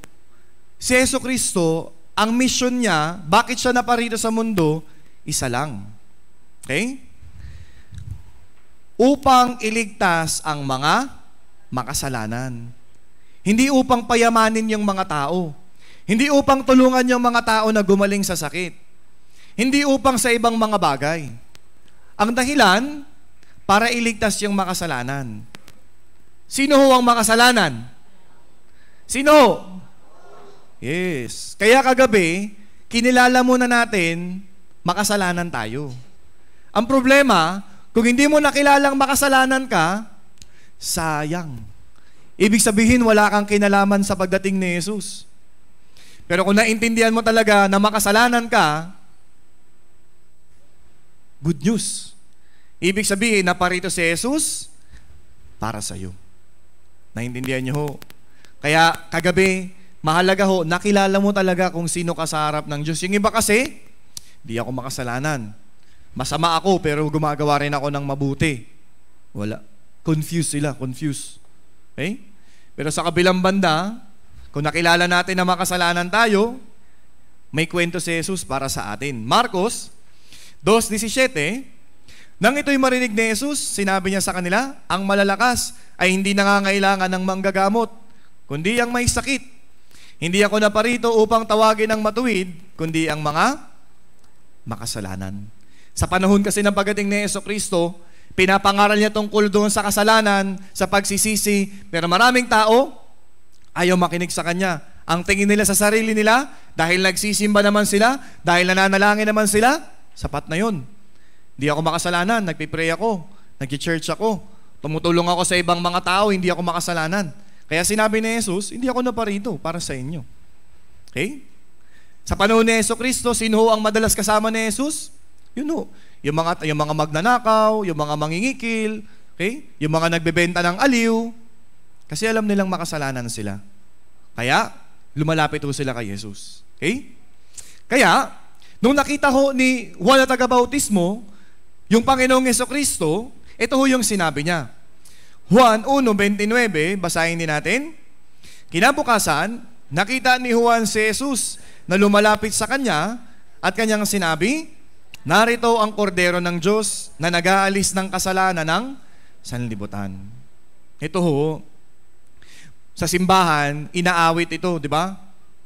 A: Si Jesucristo ang mission niya, bakit siya naparito sa mundo, isa lang. Okay? Upang iligtas ang mga makasalanan. Hindi upang payamanin yung mga tao. Hindi upang tulungan yung mga tao na gumaling sa sakit. Hindi upang sa ibang mga bagay. Ang dahilan, para iligtas yung makasalanan. Sino ho ang makasalanan? Sino ho? Yes. Kaya kagabi, kinilala muna natin, makasalanan tayo. Ang problema, kung hindi mo nakilalang makasalanan ka, sayang. Ibig sabihin, wala kang kinalaman sa pagdating ni Jesus. Pero kung naintindihan mo talaga na makasalanan ka, good news. Ibig sabihin, naparito si Jesus para sa iyo. Naintindihan niyo ho? Kaya kagabi, mahalaga ho, nakilala mo talaga kung sino ka sa harap ng Diyos. Yung iba kasi, di ako makasalanan. Masama ako, pero gumagawa rin ako ng mabuti. Wala. Confused sila, confused. Okay? Pero sa kabilang banda, kung nakilala natin na makasalanan tayo, may kwento si Jesus para sa atin. Marcos 2:17, nang ito'y marinig ni Jesus, sinabi niya sa kanila, ang malalakas ay hindi nangangailangan ng manggagamot, kundi ang may sakit. Hindi ako naparito upang tawagin ang matuwid, kundi ang mga makasalanan. Sa panahon kasi ng pagdating ni Jesucristo, pinapangaral niya tungkol doon sa kasalanan, sa pagsisisi, pero maraming tao ayaw makinig sa Kanya. Ang tingin nila sa sarili nila, dahil nagsisimba naman sila, dahil nananalangin naman sila, sapat na yun. Hindi ako makasalanan, nagpipray ako, nag-church ako, tumutulong ako sa ibang mga tao, hindi ako makasalanan. Kaya sinabi ni Jesus, hindi ako naparito para sa inyo. Okay? Sa panahon ni Jesucristo, sino ang madalas kasama ni Jesus? Yun ho. Yung mga magnanakaw, yung mga mangingikil, okay? Yung mga nagbebenta ng aliw, kasi alam nilang makasalanan sila. Kaya, lumalapit ho sila kay Jesus. Okay? Kaya, nung nakita ho ni Juan na taga-bautismo, yung Panginoong Jesucristo, ito ho yung sinabi niya. Juan 1:29, basahin din natin. Kinabukasan, nakita ni Juan si Jesus na lumalapit sa kanya at kanyang sinabi, narito ang kordero ng Diyos na nag-aalis ng kasalanan ng sanlibutan. Ito ho, sa simbahan, inaawit ito, di ba?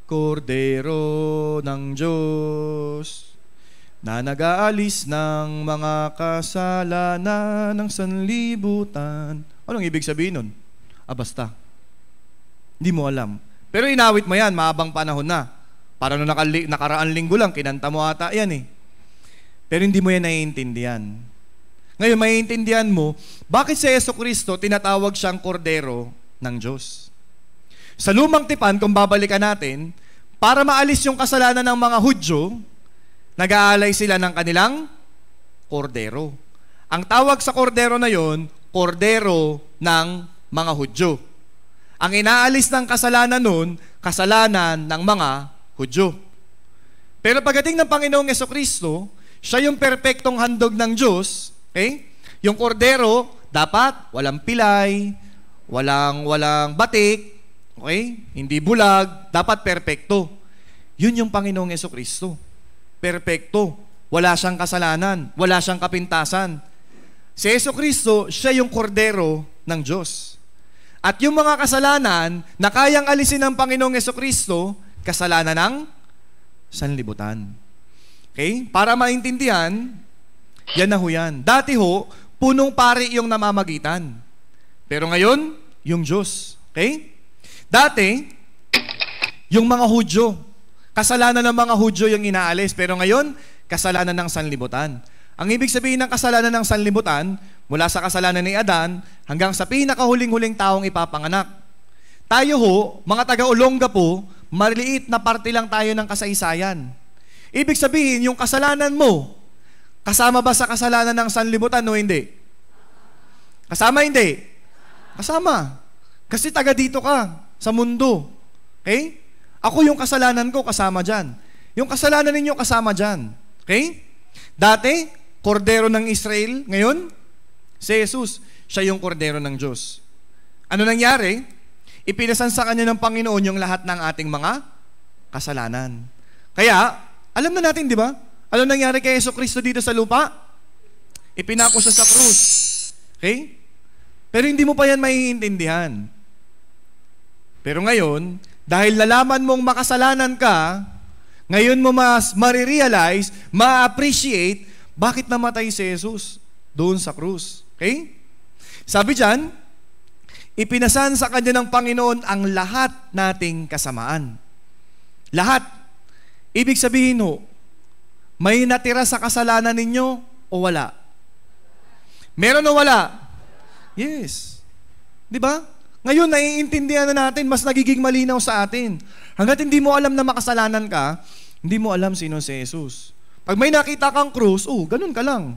A: Kordero ng Diyos na nag-aalis ng mga kasalanan ng sanlibutan. Anong ibig sabihin nun? Basta. Hindi mo alam. Pero inawit mo yan, mahabang panahon na. Para nung nakaraan linggo lang, kinanta mo ata yan eh. Pero hindi mo yan naiintindihan. Ngayon, maiintindihan mo, bakit si Jesucristo tinatawag siyang kordero ng Diyos? Sa lumang tipan, kung babalikan natin, para maalis yung kasalanan ng mga Hudyo, nag-aalay sila ng kanilang kordero. Ang tawag sa kordero na yon, kordero ng mga Hudyo. Ang inaalis ng kasalanan nun, kasalanan ng mga Hudyo. Pero pagdating ng Panginoong Jesucristo, siya yung perpektong handog ng Diyos. Okay? Yung kordero, dapat walang pilay, walang batik, okay? Hindi bulag, dapat perpekto. Yun yung Panginoong Jesucristo. Perpekto. Wala siyang kasalanan, wala siyang kapintasan. Si Jesucristo, siya yung kordero ng Diyos. At yung mga kasalanan na kayang alisin ng Panginoong Jesucristo, kasalanan ng sanlibutan. Okay? Para maintindihan, yan na ho yan. Dati ho, punong pari yung namamagitan. Pero ngayon, yung Diyos. Okay? Dati, yung mga Hudyo. Kasalanan ng mga Hudyo yung inaalis. Pero ngayon, kasalanan ng sanlibutan. Ang ibig sabihin ng kasalanan ng sanlibutan, mula sa kasalanan ni Adan, hanggang sa pinakahuling-huling taong ipapanganak. Tayo ho, mga taga-Olonga po, maliit na parte lang tayo ng kasaysayan. Ibig sabihin, yung kasalanan mo, kasama ba sa kasalanan ng sanlibutan o hindi? Kasama hindi? Kasama. Kasi taga dito ka, sa mundo. Okay? Ako yung kasalanan ko, kasama dyan. Yung kasalanan ninyo, kasama dyan. Okay? Dati, kordero ng Israel. Ngayon, si Jesus, siya yung kordero ng Diyos. Ano nangyari? Ipinasan sa kanya ng Panginoon yung lahat ng ating mga kasalanan. Kaya, alam na natin, di ba? Alam nangyari kay Jesucristo dito sa lupa? Ipinako siya sa krus. Okay? Pero hindi mo pa yan maiintindihan. Pero ngayon, dahil nalaman mong makasalanan ka, ngayon mo mas marirealize, ma-appreciate, bakit namatay si Jesus doon sa krus. Okay? Sabi dyan, ipinasan sa kanya ng Panginoon ang lahat nating kasamaan. Lahat. Ibig sabihin ho, may natira sa kasalanan ninyo o wala? Meron o wala? Yes. Di ba? Ngayon, naiintindihan na natin, mas nagiging malinaw sa atin. Hanggat hindi mo alam na makasalanan ka, hindi mo alam sino si Jesus. Pag may nakita kang krus, ganun ka lang.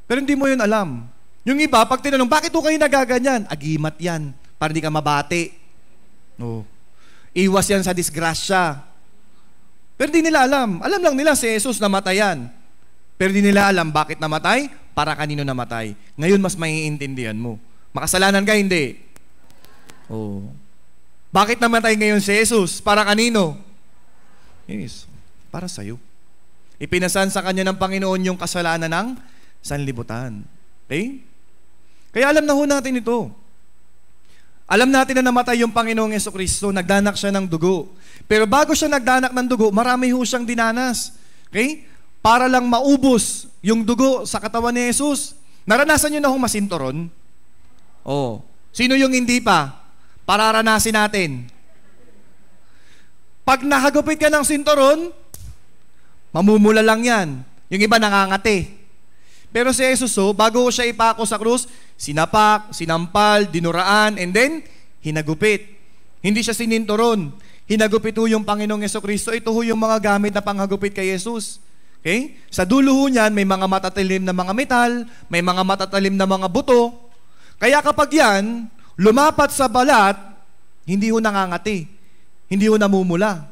A: Pero hindi mo yun alam. Yung iba, pag tinanong, bakit ho kayo nagaganyan? Agimat yan, para di ka mabati. Iwas yan sa disgrasya. Pero di nila alam. Alam lang nila si Jesus namatayan. Pero di nila alam bakit namatay, para kanino namatay. Ngayon, mas maiintindihan mo. Makasalanan ka, hindi. Bakit namatay ngayon si Jesus? Para kanino? Yes, para sa'yo. Ipinasan sa kanya ng Panginoon yung kasalanan ng sanlibutan. Okay? Kaya alam na ho natin ito. Alam natin na namatay yung Panginoong Jesucristo, nagdanak siya ng dugo. Pero bago siya nagdanak ng dugo, marami ho siyang dinanas. Okay? Para lang maubos yung dugo sa katawan ni Jesus. Naranasan nyo na hong masinturon? Sino yung hindi pa? Pararanasin natin. Pag nakagupit ka ng sinturon, mamumula lang yan. Yung iba nangangati. Pero si Jesus, bago siya ipako sa krus, sinapak, sinampal, dinuraan, and then, hinagupit. Hindi siya sininturon. Hinagupit ho yung Panginoong Jesucristo. Ito ho yung mga gamit na panghagupit kay Jesus. Okay? Sa dulo ho niyan, may mga matatalim na mga metal, may mga matatalim na mga buto. Kaya kapag yan, lumapat sa balat, hindi ho nangangati. Hindi ho namumula.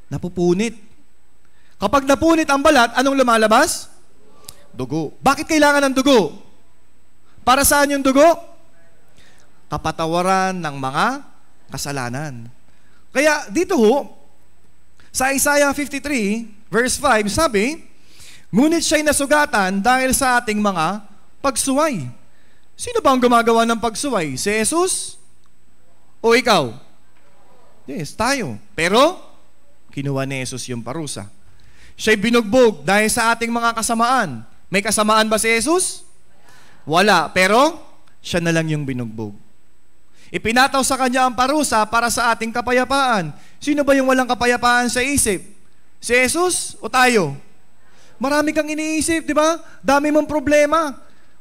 A: Napupunit. Kapag napunit ang balat, anong lumalabas? Dugo. Bakit kailangan ng dugo? Para saan yung dugo? Kapatawaran ng mga kasalanan. Kaya dito ho, sa Isaiah 53, verse 5, sabi, ngunit siya'y nasugatan dahil sa ating mga pagsuway. Sino ba ang gumagawa ng pagsuway? Si Jesus? O ikaw? Yes, tayo. Pero, kinuha ni Jesus yung parusa. Siya'y binugbog dahil sa ating mga kasamaan. May kasamaan ba si Jesus? Wala. Pero, siya na lang yung binugbog. Ipinataw sa kanya ang parusa para sa ating kapayapaan. Sino ba yung walang kapayapaan sa isip? Si Jesus o tayo? Marami kang iniisip, di ba? Dami mong problema.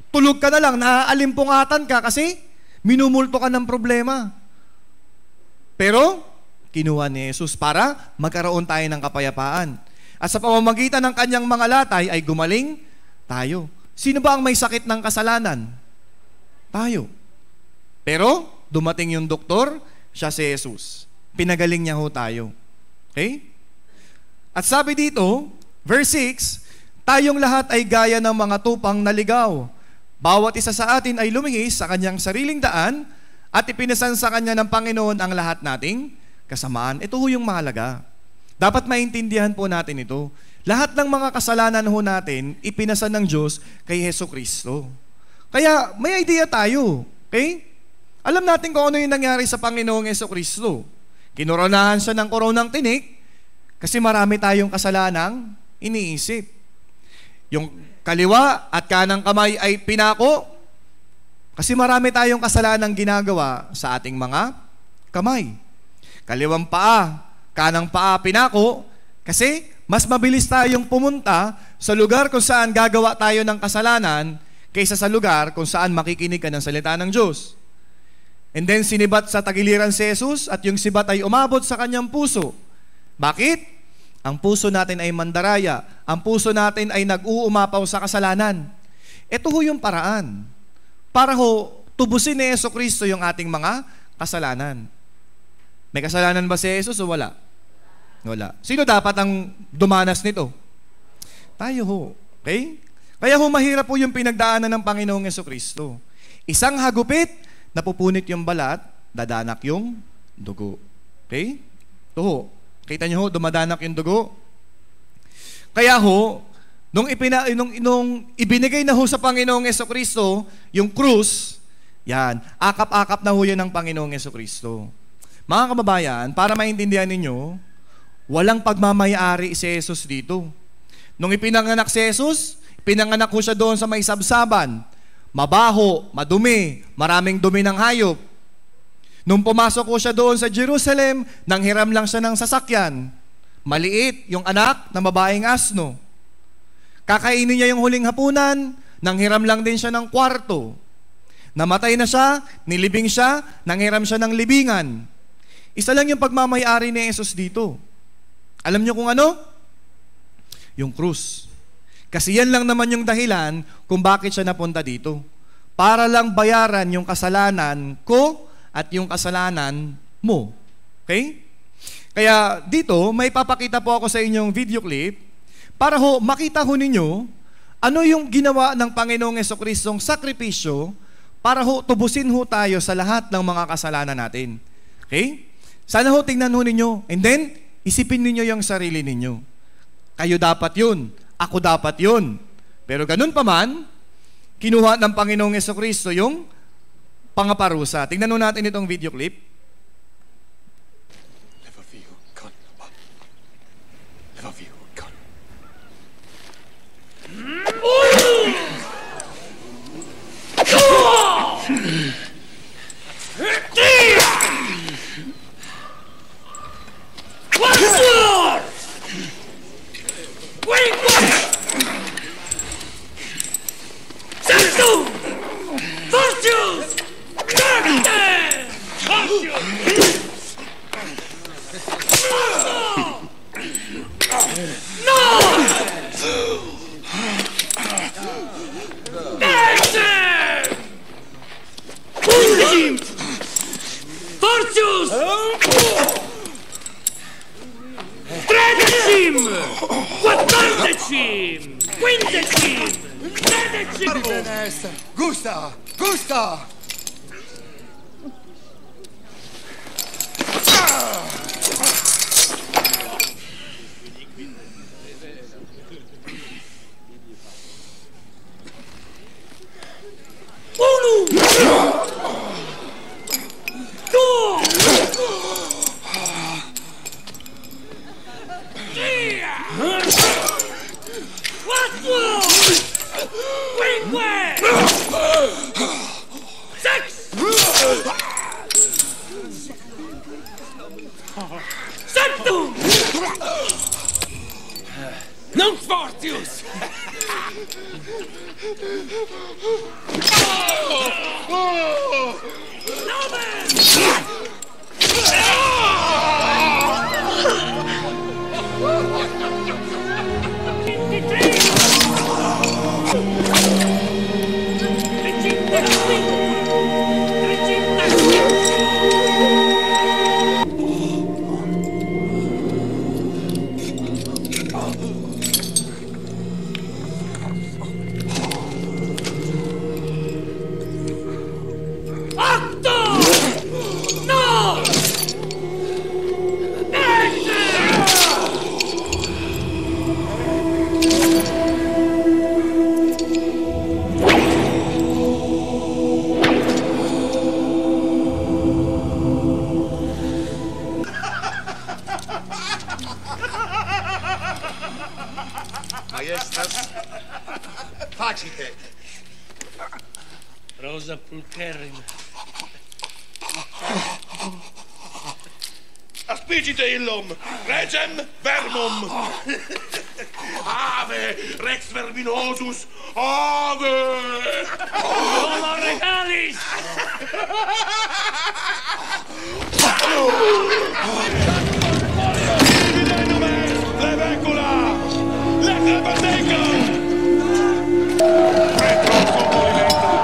A: Tulog ka na lang, naaalimpungatan ka kasi minumulto ka ng problema. Pero, kinuha ni Jesus para magkaroon tayo ng kapayapaan. At sa pamamagitan ng kanyang mga latay ay gumaling tayo. Sino ba ang may sakit ng kasalanan? Tayo. Pero, dumating yung doktor, siya si Jesus. Pinagaling niya ho tayo. Okay? At sabi dito, verse 6, tayong lahat ay gaya ng mga tupang naligaw. Bawat isa sa atin ay lumihis sa kanyang sariling daan at ipinasan sa kanya ng Panginoon ang lahat nating kasamaan. Ito ho yung mahalaga. Dapat maintindihan po natin ito. Lahat ng mga kasalanan ho natin, ipinasan ng Diyos kay Jesucristo. Kaya may idea tayo. Okay? Alam natin kung ano yung nangyari sa Panginoong Jesucristo. Kinoronahan siya ng koronang tinik kasi marami tayong kasalanang iniisip. Yung kaliwa at kanang kamay ay pinako kasi marami tayong kasalanang ginagawa sa ating mga kamay. Kaliwang paa, kanang paa pinako kasi mas mabilis tayong pumunta sa lugar kung saan gagawa tayo ng kasalanan kaysa sa lugar kung saan makikinig ka ng salita ng Diyos. And then sinibat sa tagiliran si Jesus at yung sibat ay umabot sa kanyang puso. Bakit? Ang puso natin ay mandaraya. Ang puso natin ay nag-uumapaw sa kasalanan. Ito ho yung paraan. Para ho, tubusin ni Jesucristo yung ating mga kasalanan. May kasalanan ba si Jesus o wala? Wala. Sino dapat ang dumanas nito? Tayo ho. Okay? Kaya ho mahirap po yung pinagdaanan ng Panginoong Jesucristo. Isang hagupit, napupunit yung balat, dadanak yung dugo. Okay? Ito ho. Kita niyo ho, dumadanak yung dugo. Kaya ho, nung ibinigay na ho sa Panginoong Jesucristo, yung krus, yan, akap-akap na ho yan ng Panginoong Jesucristo. Mga kababayan, para maintindihan ninyo, walang pagmamayari si Jesus dito. Nung ipinanganak si Jesus, pinanganak ho siya doon sa may sabsaban. Mabaho, madumi, maraming dumi ng hayop. Nung pumasok ko siya doon sa Jerusalem, nanghiram lang siya ng sasakyan. Maliit, yung anak na babaeng asno. Kakainin niya yung huling hapunan, nanghiram lang din siya ng kwarto. Namatay na siya, nilibing siya, nanghiram siya ng libingan. Isa lang yung pagmamayari ni Jesus dito. Alam niyo kung ano? Yung krus. Kasi yan lang naman yung dahilan kung bakit siya napunta dito. Para lang bayaran yung kasalanan ko at yung kasalanan mo. Okay? Kaya dito, may papakita po ako sa inyong video clip para ho makita ho ninyo ano yung ginawa ng Panginoong Jesucristong sakripisyo para ho tubusin ho tayo sa lahat ng mga kasalanan natin. Okay? Sana ho tingnan ho ninyo. And then, isipin ninyo yung sarili ninyo. Kayo dapat yun. Ako dapat yun. Pero ganun pa man, kinuha ng Panginoong Jesucristo yung pangaparusa. Tingnan nun natin itong video clip.
C: Gusta! Gusta!
D: Sanctum! Non fortius!
C: Majestas, facite.
D: Rosa pulcherrima.
C: Aspicite illum, regem vermum. Ave, rex verminosus, ave.
D: Homo regalis!
C: Levecula, leveteca. Retro componimento.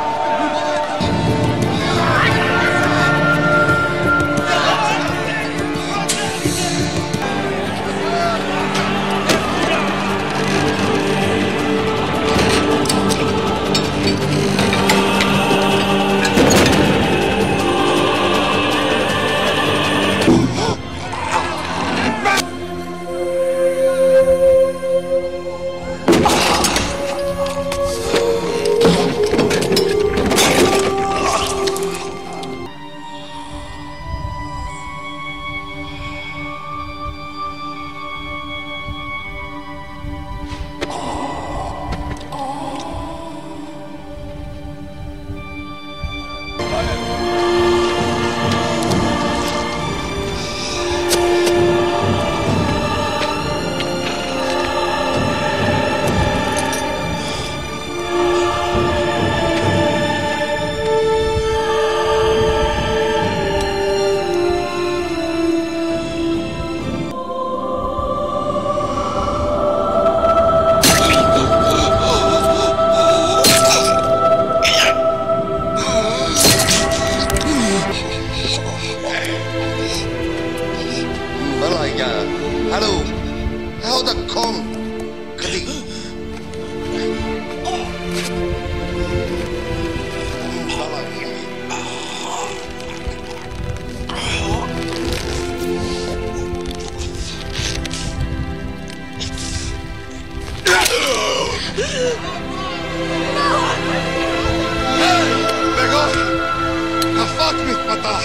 C: Bakit mata?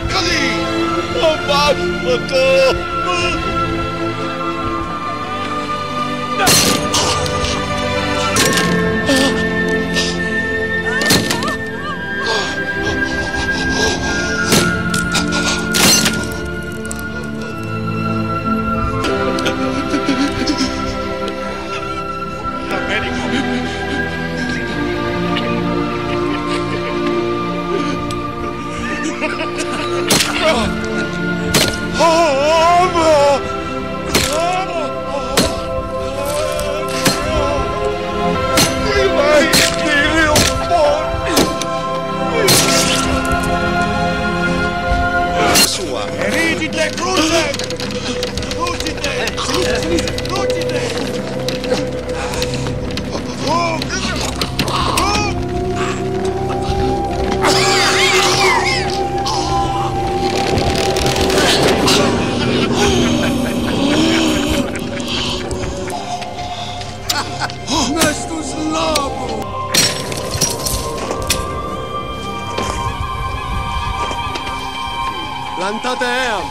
C: Kali! Bakit mata?
E: Plantatem!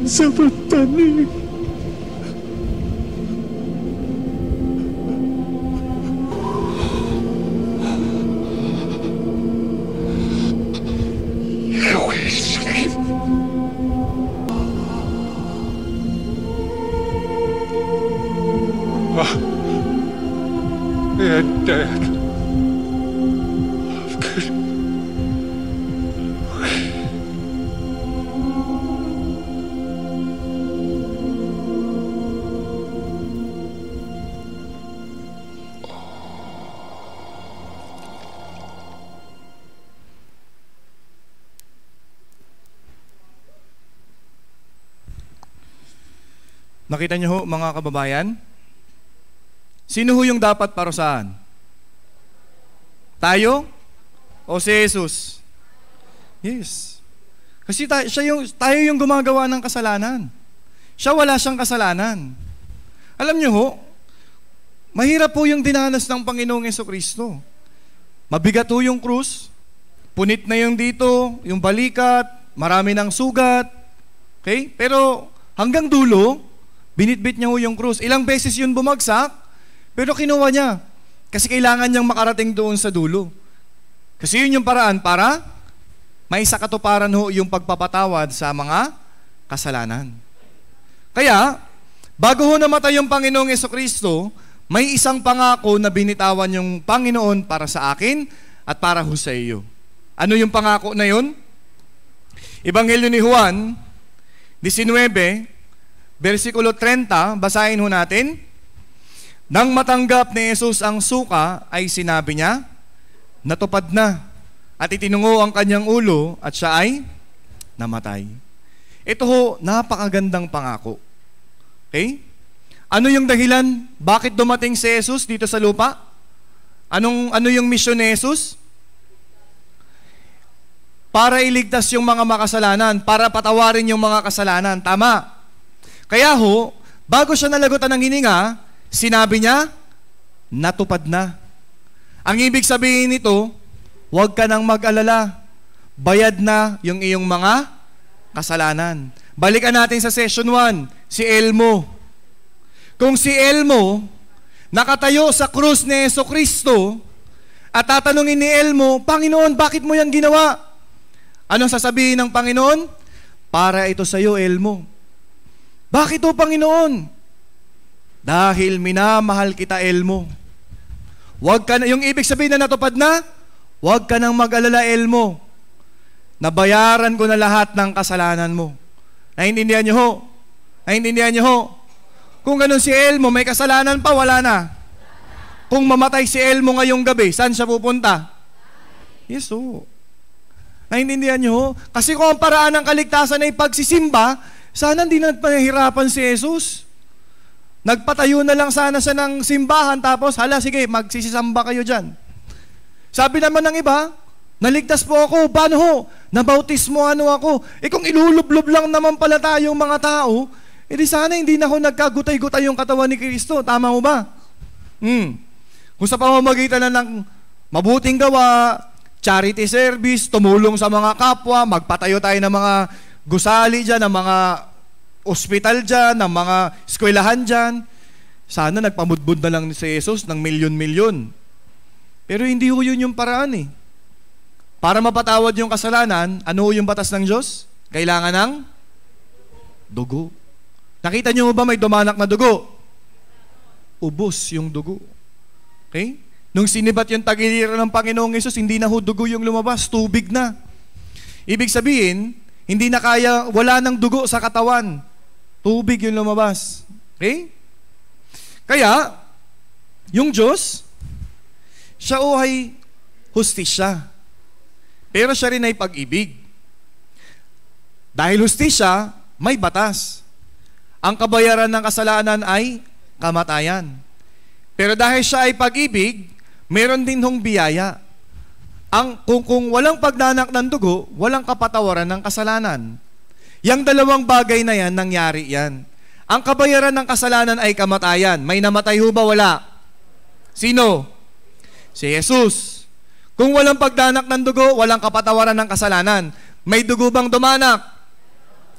C: Samantani. They're dead.
A: Nakita niyo ho, mga kababayan? Sino ho yung dapat parusahan? Tayo? O si Jesus? Yes. Kasi tayo yung gumagawa ng kasalanan. Siya wala siyang kasalanan. Alam niyo ho, mahirap po yung dinanas ng Panginoong Jesucristo. Mabigat ho yung krus, punit na yung dito, yung balikat, marami ng sugat. Okay? Pero hanggang dulo, binitbit niya ho yung krus. Ilang beses yun bumagsak, pero kinuha niya. Kasi kailangan niyang makarating doon sa dulo. Kasi yun yung paraan para may sakatuparan ho yung pagpapatawad sa mga kasalanan. Kaya, bago ho namatay yung Panginoong Jesucristo, may isang pangako na binitawan yung Panginoon para sa akin at para ho sa iyo. Ano yung pangako na yun? Ebanghelyo ni Juan, 19, versikulo 30, basahin ho natin. Nang matanggap ni Jesus ang suka, ay sinabi niya, natupad na, at itinungo ang kanyang ulo, at siya ay namatay. Ito ho, napakagandang pangako. Okay? Ano yung dahilan? Bakit dumating si Jesus dito sa lupa? Ano yung misyon ni Jesus? Para iligtas yung mga makasalanan, para patawarin yung mga kasalanan. Tama. Kaya ho, bago siya nalagutan ng hininga, sinabi niya, natupad na. Ang ibig sabihin nito, huwag ka nang mag-alala. Bayad na yung iyong mga kasalanan. Balikan natin sa session 1, si Elmo. Kung si Elmo nakatayo sa krus ni Jesucristo at tatanungin ni Elmo, Panginoon, bakit mo yan ginawa? Anong sasabihin ng Panginoon? Para ito sa iyo, Elmo. Bakit o Panginoon? Dahil minamahal kita, Elmo. yung ibig sabihin na natupad na, huwag ka nang mag-alala, Elmo. Nabayaran ko na lahat ng kasalanan mo. Naintindihan niyo ho? Naintindihan niyo ho? Kung ganun si Elmo, may kasalanan pa, wala na. Kung mamatay si Elmo ngayong gabi, saan siya pupunta? Yes ho. Naintindihan niyo ho? Kasi kung ang paraan ng kaligtasan ay pagsisimba, sana hindi na nagpahirapan si Jesus. Nagpatayo na lang sana siya ng simbahan, tapos, hala, sige, magsisisamba kayo dyan. Sabi naman ng iba, naligtas po ako, paano ho? Nabautismo ano ako? Kung ilulublob lang naman pala tayong mga tao, edi sana hindi na ho nagkagutay-gutay yung katawan ni Kristo. Tama mo ba? Kung sa pamamagitan na ng mabuting gawa, charity service, tumulong sa mga kapwa, magpatayo tayo ng mga gusali dyan, ng mga ospital dyan, ng mga eskwelahan dyan, sana nagpamudbud na lang si Jesus ng milyon-milyon. Pero hindi ho yun yung paraan eh. Para mapatawad yung kasalanan, ano ho yung batas ng Diyos? Kailangan ng dugo. Nakita niyo ba may dumanak na dugo? Ubos yung dugo. Okay? Nung sinibat yung tagiliran ng Panginoong Hesus, hindi na ho dugo yung lumabas, tubig na. Ibig sabihin, hindi na kaya, wala nang dugo sa katawan. Tubig yung lumabas. Okay? Kaya, yung Diyos, siya o ay hustisya. Pero siya rin ay pag-ibig. Dahil hustisya, may batas. Ang kabayaran ng kasalanan ay kamatayan. Pero dahil siya ay pag-ibig, meron din hong biyaya. Kung walang pagdanak ng dugo, walang kapatawaran ng kasalanan. Yang dalawang bagay na yan, nangyari yan. Ang kabayaran ng kasalanan ay kamatayan. May namatay ho ba? Wala. Sino? Si Jesus. Kung walang pagdanak ng dugo, walang kapatawaran ng kasalanan. May dugo bang dumanak?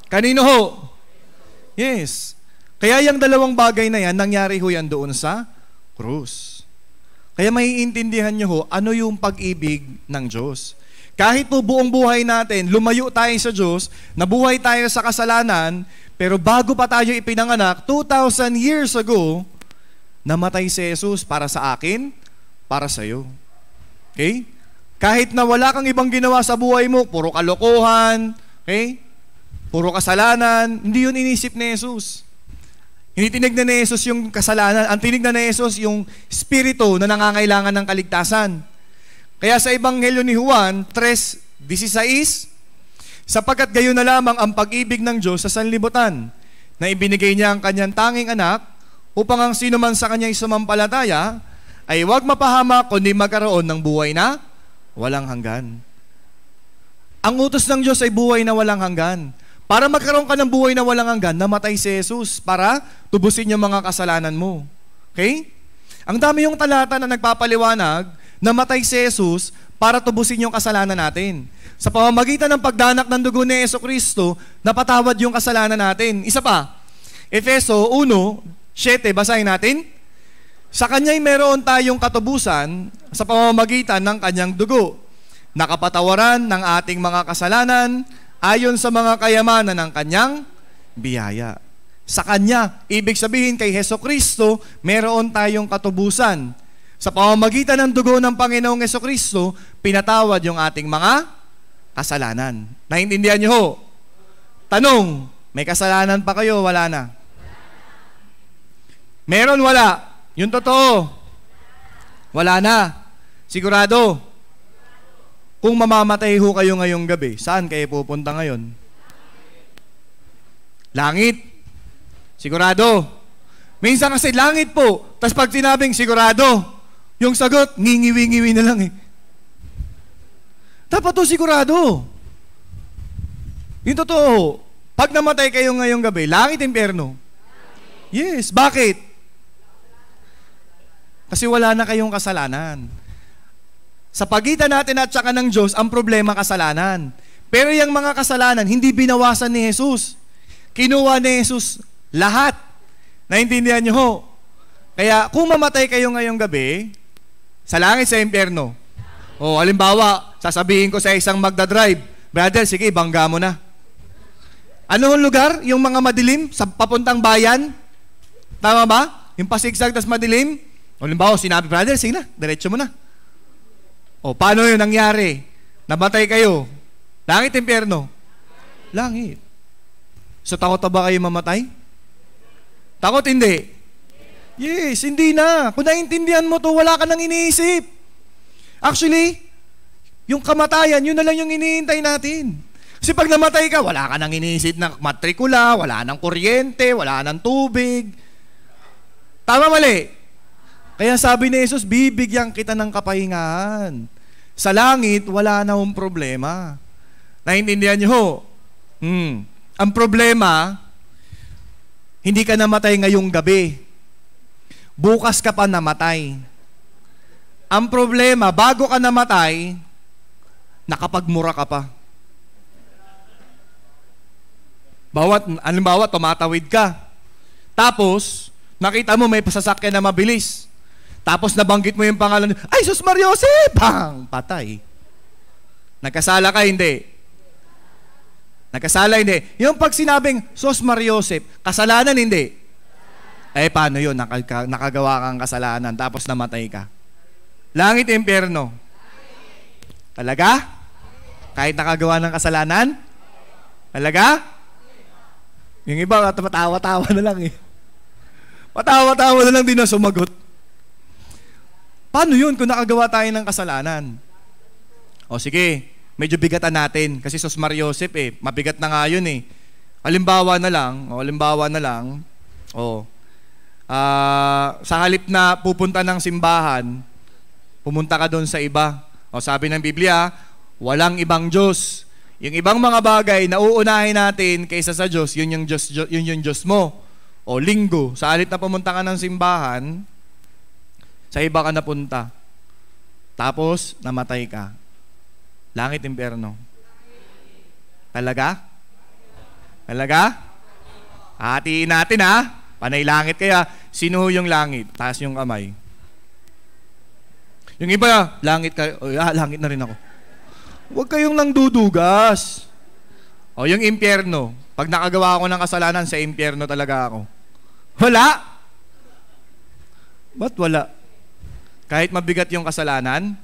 A: Kanino ho? Yes. Kaya yung dalawang bagay na yan, nangyari ho yan doon sa krus. Kaya maiintindihan nyo ho, ano yung pag-ibig ng Diyos. Kahit po buong buhay natin, lumayo tayo sa Diyos, nabuhay tayo sa kasalanan, pero bago pa tayo ipinanganak, 2,000 years ago, namatay si Jesus para sa akin, para sa iyo. Okay? Kahit na wala kang ibang ginawa sa buhay mo, puro kalokohan, okay? Puro kasalanan, hindi yun inisip ni Jesus. Hindi tinignan ni Jesus yung kasalanan, ang tinignan ni Jesus yung spirito na nangangailangan ng kaligtasan. Kaya sa Ebanghelyo ni Juan 3:16, sapagkat gayon na lamang ang pag-ibig ng Diyos sa sanlibutan, na ibinigay niya ang kanyang tanging anak, upang ang sino man sa kanya'y sumampalataya, ay huwag mapahamak, kundi magkaroon ng buhay na walang hanggan. Ang utos ng Diyos ay buhay na walang hanggan. Para magkaroon ka ng buhay na walang hanggan, namatay si Jesus para tubusin yung mga kasalanan mo. Okay? Ang dami yung talata na nagpapaliwanag, namatay si Jesus para tubusin yung kasalanan natin. Sa pamamagitan ng pagdanak ng dugo ni Jesucristo, napatawad yung kasalanan natin. Isa pa, Efeso 1:7, basahin natin. Sa Kanya'y meron tayong katubusan sa pamamagitan ng Kanyang dugo, nakapatawaran ng ating mga kasalanan ayon sa mga kayamanan ng Kanyang biyaya. Sa Kanya, ibig sabihin kay Jesucristo, meron tayong katubusan. Sa pamamagitan ng dugo ng Panginoong Jesucristo, pinatawad yung ating mga kasalanan. Naintindihan niyo ho? Tanong, may kasalanan pa kayo? Wala na? Meron, wala? Yung totoo? Wala na? Sigurado? Kung mamamatay ho kayo ngayong gabi, saan kayo pupunta ngayon? Langit? Sigurado? Minsan kasi langit po, tas pag sinabing sigurado, yung sagot, ngingiwi-ngiwi na lang eh. Dapat to sigurado. Yung totoo, pag namatay kayo ngayong gabi, langit, impyerno? Yes, bakit? Kasi wala na kayong kasalanan. Sa pagitan natin at saka ng Diyos, ang problema kasalanan. Pero yung mga kasalanan, hindi binawasan ni Jesus. Kinuha ni Jesus lahat. Naintindihan niyo ho? Kaya kung mamatay kayo ngayong gabi, sa langit, sa impyerno. O, halimbawa, sasabihin ko sa isang magdadrive, brother, sige, bangga mo na. Ano ang lugar? Yung mga madilim, sa papuntang bayan? Tama ba? Yung pasigsag tas madilim? O limbawa, sinabi, brother, sige na, diretso mo na. O, paano yun nangyari? Namatay kayo. Langit, impyerno? Langit. So, takot na ba kayo mamatay? Takot, hindi. Yes, hindi na. Kung naiintindihan mo to, wala ka nang iniisip. Actually, yung kamatayan, yun na lang yung iniintay natin. Kasi pag namatay ka, wala ka nang iniisip na matrikula, wala nang kuryente, wala nang tubig. Tama, mali? Kaya sabi ni Jesus, bibigyan kita ng kapahingahan. Sa langit, wala na hong problema. Naiintindihan niyo ho? Ang problema, hindi ka namatay ngayong gabi. Bukas ka pa namatay. Ang problema, bago ka namatay, nakapagmura ka pa. Halimbawa, tumatawid ka. Tapos, nakita mo may pasasakyan na mabilis. Tapos nabanggit mo yung pangalan, ay, Sus Mariose! Bang! Patay. Nagkasala ka, hindi. Nagkasala, hindi. Yung pag sinabing, Sus Mariose, kasalanan, hindi. Eh, paano yun? Nakagawa kang kasalanan, tapos namatay ka. Langit, impyerno. Talaga? Kahit nakagawa ng kasalanan? Talaga? Yung iba, matawa-tawa na lang eh. Matawa-tawa na lang din na sumagot. Paano yun kung nakagawa tayo ng kasalanan? O sige, medyo bigatan natin. Kasi Sos Mariosep mabigat na nga yun eh. Halimbawa na lang, sa halip na pupunta ng simbahan, pumunta ka doon sa iba. O sabi ng Biblia, walang ibang Diyos. Yung ibang mga bagay na uunahin natin kaysa sa Diyos, yun yung Diyos mo. O linggo, sa halip na pumunta ka ng simbahan, sa iba ka napunta. Tapos, namatay ka. Langit, impyerno. Talaga? Talaga? Hatiin natin ha. Panay langit kaya. Sino yung langit? Taas yung kamay. Yung iba, langit kayo. Langit na rin ako. Huwag kayong nang dudugas. O yung impyerno. Pag nakagawa ako ng kasalanan, sa impyerno talaga ako. Wala? Ba't wala? Kahit mabigat yung kasalanan?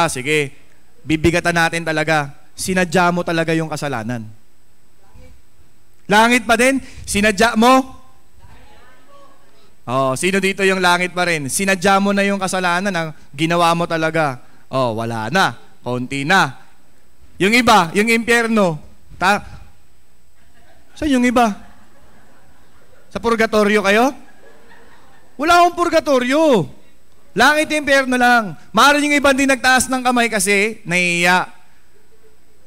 A: Sige. Bibigatan natin talaga. Sinadya mo talaga yung kasalanan. Langit pa din? Sinadya mo? Sino dito yung langit pa rin? Sinadya mo na yung kasalanan, ang ginawa mo talaga. Wala na. Konti na. Yung iba, yung impyerno. Saan yung iba? Sa purgatorio kayo? Wala akong purgatorio. Langit, impyerno lang. Maaari yung iba din nagtaas ng kamay kasi nahihiya.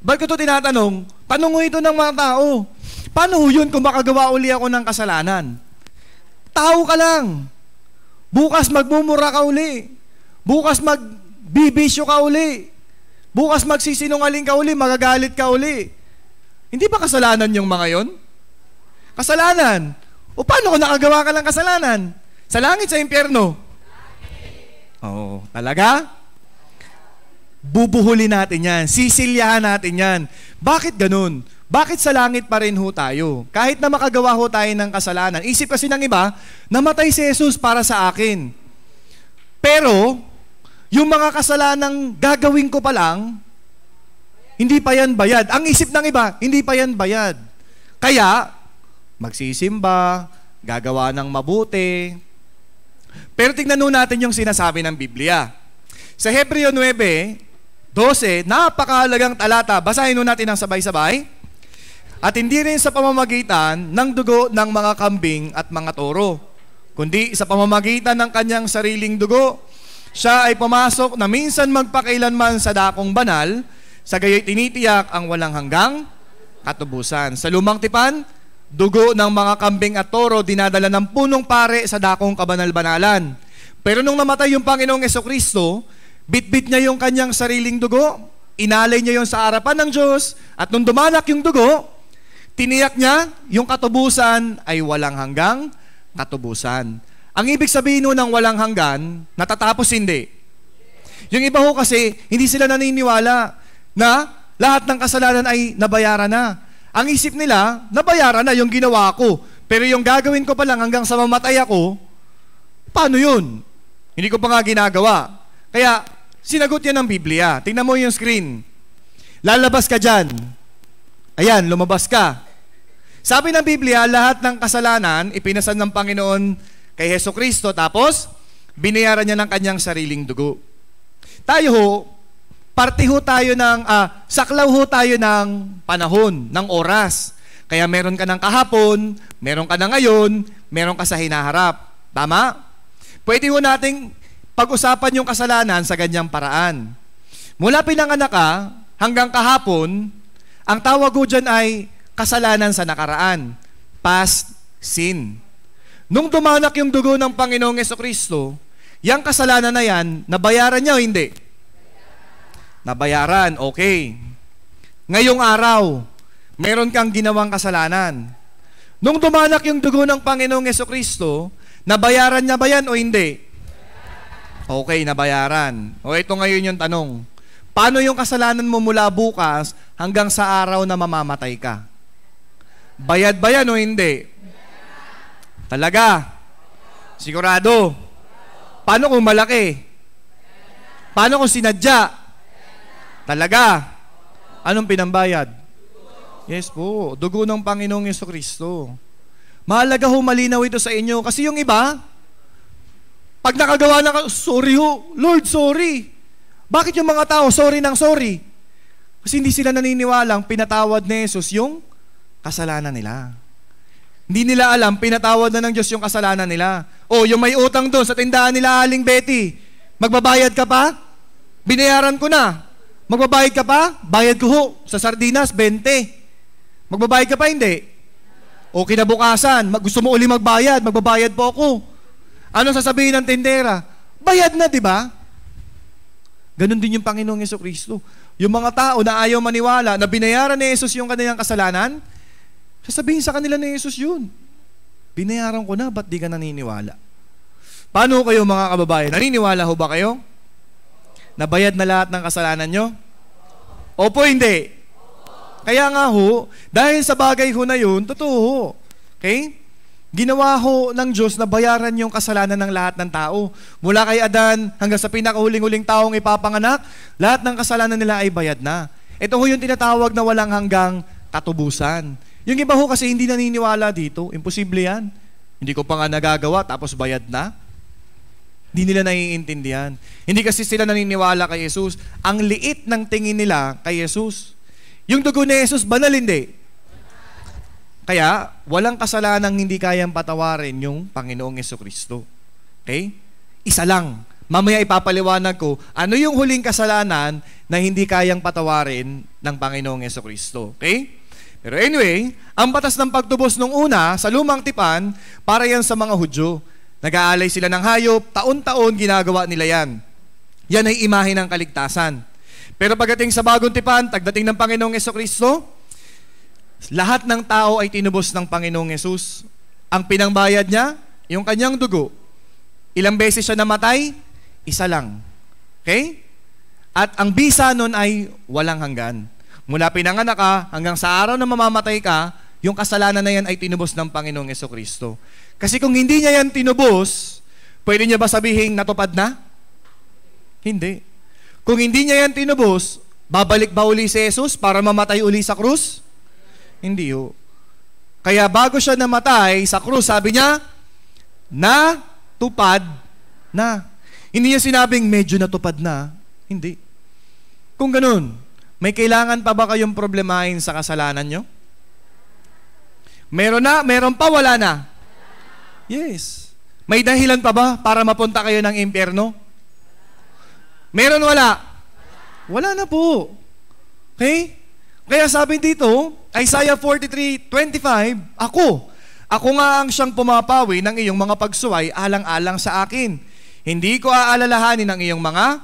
A: Ba't ko ito tinatanong? Tanong mo ito ng mga tao. Paano yun kung makagawa uli ako ng kasalanan? Tao ka lang. Bukas magmumura ka uli. Bukas magbibisyo ka uli. Bukas magsisinungaling ka uli, magagalit ka uli. Hindi ba kasalanan yung mga yon? Kasalanan. O paano kung nakagawa ka ng kasalanan? Sa langit, sa impyerno? Talaga? Bubuhuli natin yan. Sisilyahan natin yan. Bakit ganun? Bakit sa langit pa rin ho tayo? Kahit na makagawa ho tayo ng kasalanan. Isip kasi ng iba, namatay si Jesus para sa akin. Pero, yung mga kasalanang gagawin ko pa lang, hindi pa yan bayad. Ang isip ng iba, hindi pa yan bayad. Kaya, magsisimba, gagawa ng mabuti. Pero tignan nun natin yung sinasabi ng Biblia. Sa Hebreo 9:12, napakahalagang talata. Basahin nun natin ang sabay-sabay. At hindi rin sa pamamagitan ng dugo ng mga kambing at mga toro, kundi sa pamamagitan ng kanyang sariling dugo, siya ay pumasok na minsan magpakailanman sa dakong banal, sa gayoy tinitiyak ang walang hanggang katubusan. Sa lumang tipan, dugo ng mga kambing at toro dinadala ng punong pare sa dakong kabanal-banalan. Pero nung namatay yung Panginoong Jesucristo, bitbit niya yung kanyang sariling dugo, inalay niya yung sa harapan ng Diyos, at nung dumanak yung dugo, tiniyak niya yung katubusan ay walang hanggang katubusan. Ang ibig sabihin nun ng walang hanggan, natatapos hindi. Yung iba ho kasi, hindi sila naniniwala na lahat ng kasalanan ay nabayaran na. Ang isip nila, nabayaran na yung ginawa ko. Pero yung gagawin ko pa lang hanggang sa mamatay ako, paano yun? Hindi ko pa nga ginagawa. Kaya, sinagot yan ng Biblia. Tingnan mo yung screen. Lalabas ka dyan. Ayan, lumabas ka. Sabi ng Biblia, lahat ng kasalanan, ipinasan ng Panginoon kay Hesukristo, tapos, binayaran niya ng kanyang sariling dugo. Tayo ho, saklaw ho tayo ng panahon, ng oras. Kaya meron ka ng kahapon, meron ka na ngayon, meron ka sa hinaharap. Tama? Pwede ho nating pag-usapan yung kasalanan sa ganyang paraan. Mula pinanganak ka hanggang kahapon, ang tawag ho dyan ay kasalanan sa nakaraan. Past sin. Nung dumanak yung dugo ng Panginoong Hesukristo, yung kasalanan na yan, nabayaran niya o hindi? Nabayaran, okay. Ngayong araw, meron kang ginawang kasalanan. Nung dumanak yung dugo ng Panginoong Hesukristo, nabayaran niya ba yan o hindi? Okay, nabayaran. O ito ngayon yung tanong. Paano yung kasalanan mo mula bukas hanggang sa araw na mamamatay ka? Bayad ba yan o hindi? Talaga? Sigurado? Paano kung malaki? Paano kung sinadya? Talaga? Anong pinambayad? Yes po, dugo ng Panginoong Hesukristo. Mahalaga ho, malinaw ito sa inyo. Kasi yung iba, pag nakagawa na, sorry ho, Lord, sorry. Bakit yung mga tao, sorry ng sorry? Kasi hindi sila naniniwalang pinatawad ni Jesus yung kasalanan nila. Hindi nila alam, pinatawad na ng Diyos yung kasalanan nila. O, yung may utang doon sa tindahan nila, Aling Betty, magbabayad ka pa? Binayaran ko na. Magbabayad ka pa? Bayad ko ho. Sa sardinas, 20. Magbabayad ka pa? Hindi. O kinabukasan, gusto mo uli magbayad, magbabayad po ako. Ano sasabihin ng tindera? Bayad na, di ba? Ganon din yung Panginoong Hesukristo. Yung mga tao na ayaw maniwala na binayaran ni Jesus yung kanilang kasalanan, sasabihin sa kanila ni Jesus yun. Binayaran ko na, ba't di ka naniniwala? Paano kayo mga kababayan? Naniniwala ho ba kayo? Nabayad na lahat ng kasalanan nyo? Opo, hindi. Kaya nga ho, dahil sa bagay ho na yun, totoo ho. Okay? Ginawa ho ng Diyos na bayaran yung kasalanan ng lahat ng tao. Mula kay Adan hanggang sa pinakahuling-huling taong ipapanganak, lahat ng kasalanan nila ay bayad na. Ito ho yung tinatawag na walang hanggang katubusan. Yung iba ho kasi hindi naniniwala dito. Imposible yan. Hindi ko pa nga nagagawa tapos bayad na. Hindi nila naiintindihan. Hindi kasi sila naniniwala kay Jesus. Ang liit ng tingin nila kay Jesus. Yung dugo ni Jesus, banal hindi. Kaya, walang kasalanang hindi kayang patawarin yung Panginoong Hesukristo. Okay? Isa lang. Mamaya ipapaliwanag ko, ano yung huling kasalanan na hindi kayang patawarin ng Panginoong Hesukristo. Okay? Pero anyway, ang batas ng pagtubos nung una, sa lumang tipan, para yan sa mga Hudyo. Nag-aalay sila ng hayop, taon-taon ginagawa nila yan. Yan ay imahe ng kaligtasan. Pero pagdating sa bagong tipan, pagdating ng Panginoong Hesukristo, lahat ng tao ay tinubos ng Panginoong Hesus. Ang pinangbayad niya, yung kanyang dugo. Ilang beses siya namatay? Isa lang. Okay? At ang bisa nun ay walang hanggan. Mula pinanganak ka hanggang sa araw na mamamatay ka, yung kasalanan na yan ay tinubos ng Panginoong Hesukristo. Kasi kung hindi niya yan tinubos, pwede niya ba sabihin natupad na? Hindi. Kung hindi niya yan tinubos, babalik ba uli si Jesus para mamatay uli sa krus? Hindi ho. Kaya bago siya namatay sa krus, sabi niya, natupad na. Hindi niya sinabing medyo natupad na. Hindi. Kung ganun, may kailangan pa ba kayong problemahin sa kasalanan nyo? Meron na, meron pa, wala na. Yes. May dahilan pa ba para mapunta kayo ng impyerno? Meron, wala? Wala na po. Okay? Kaya sabi dito, Isaiah 43:25, Ako nga ang siyang pumapawi ng iyong mga pagsuway alang-alang sa akin. Hindi ko aalalahanin ang iyong mga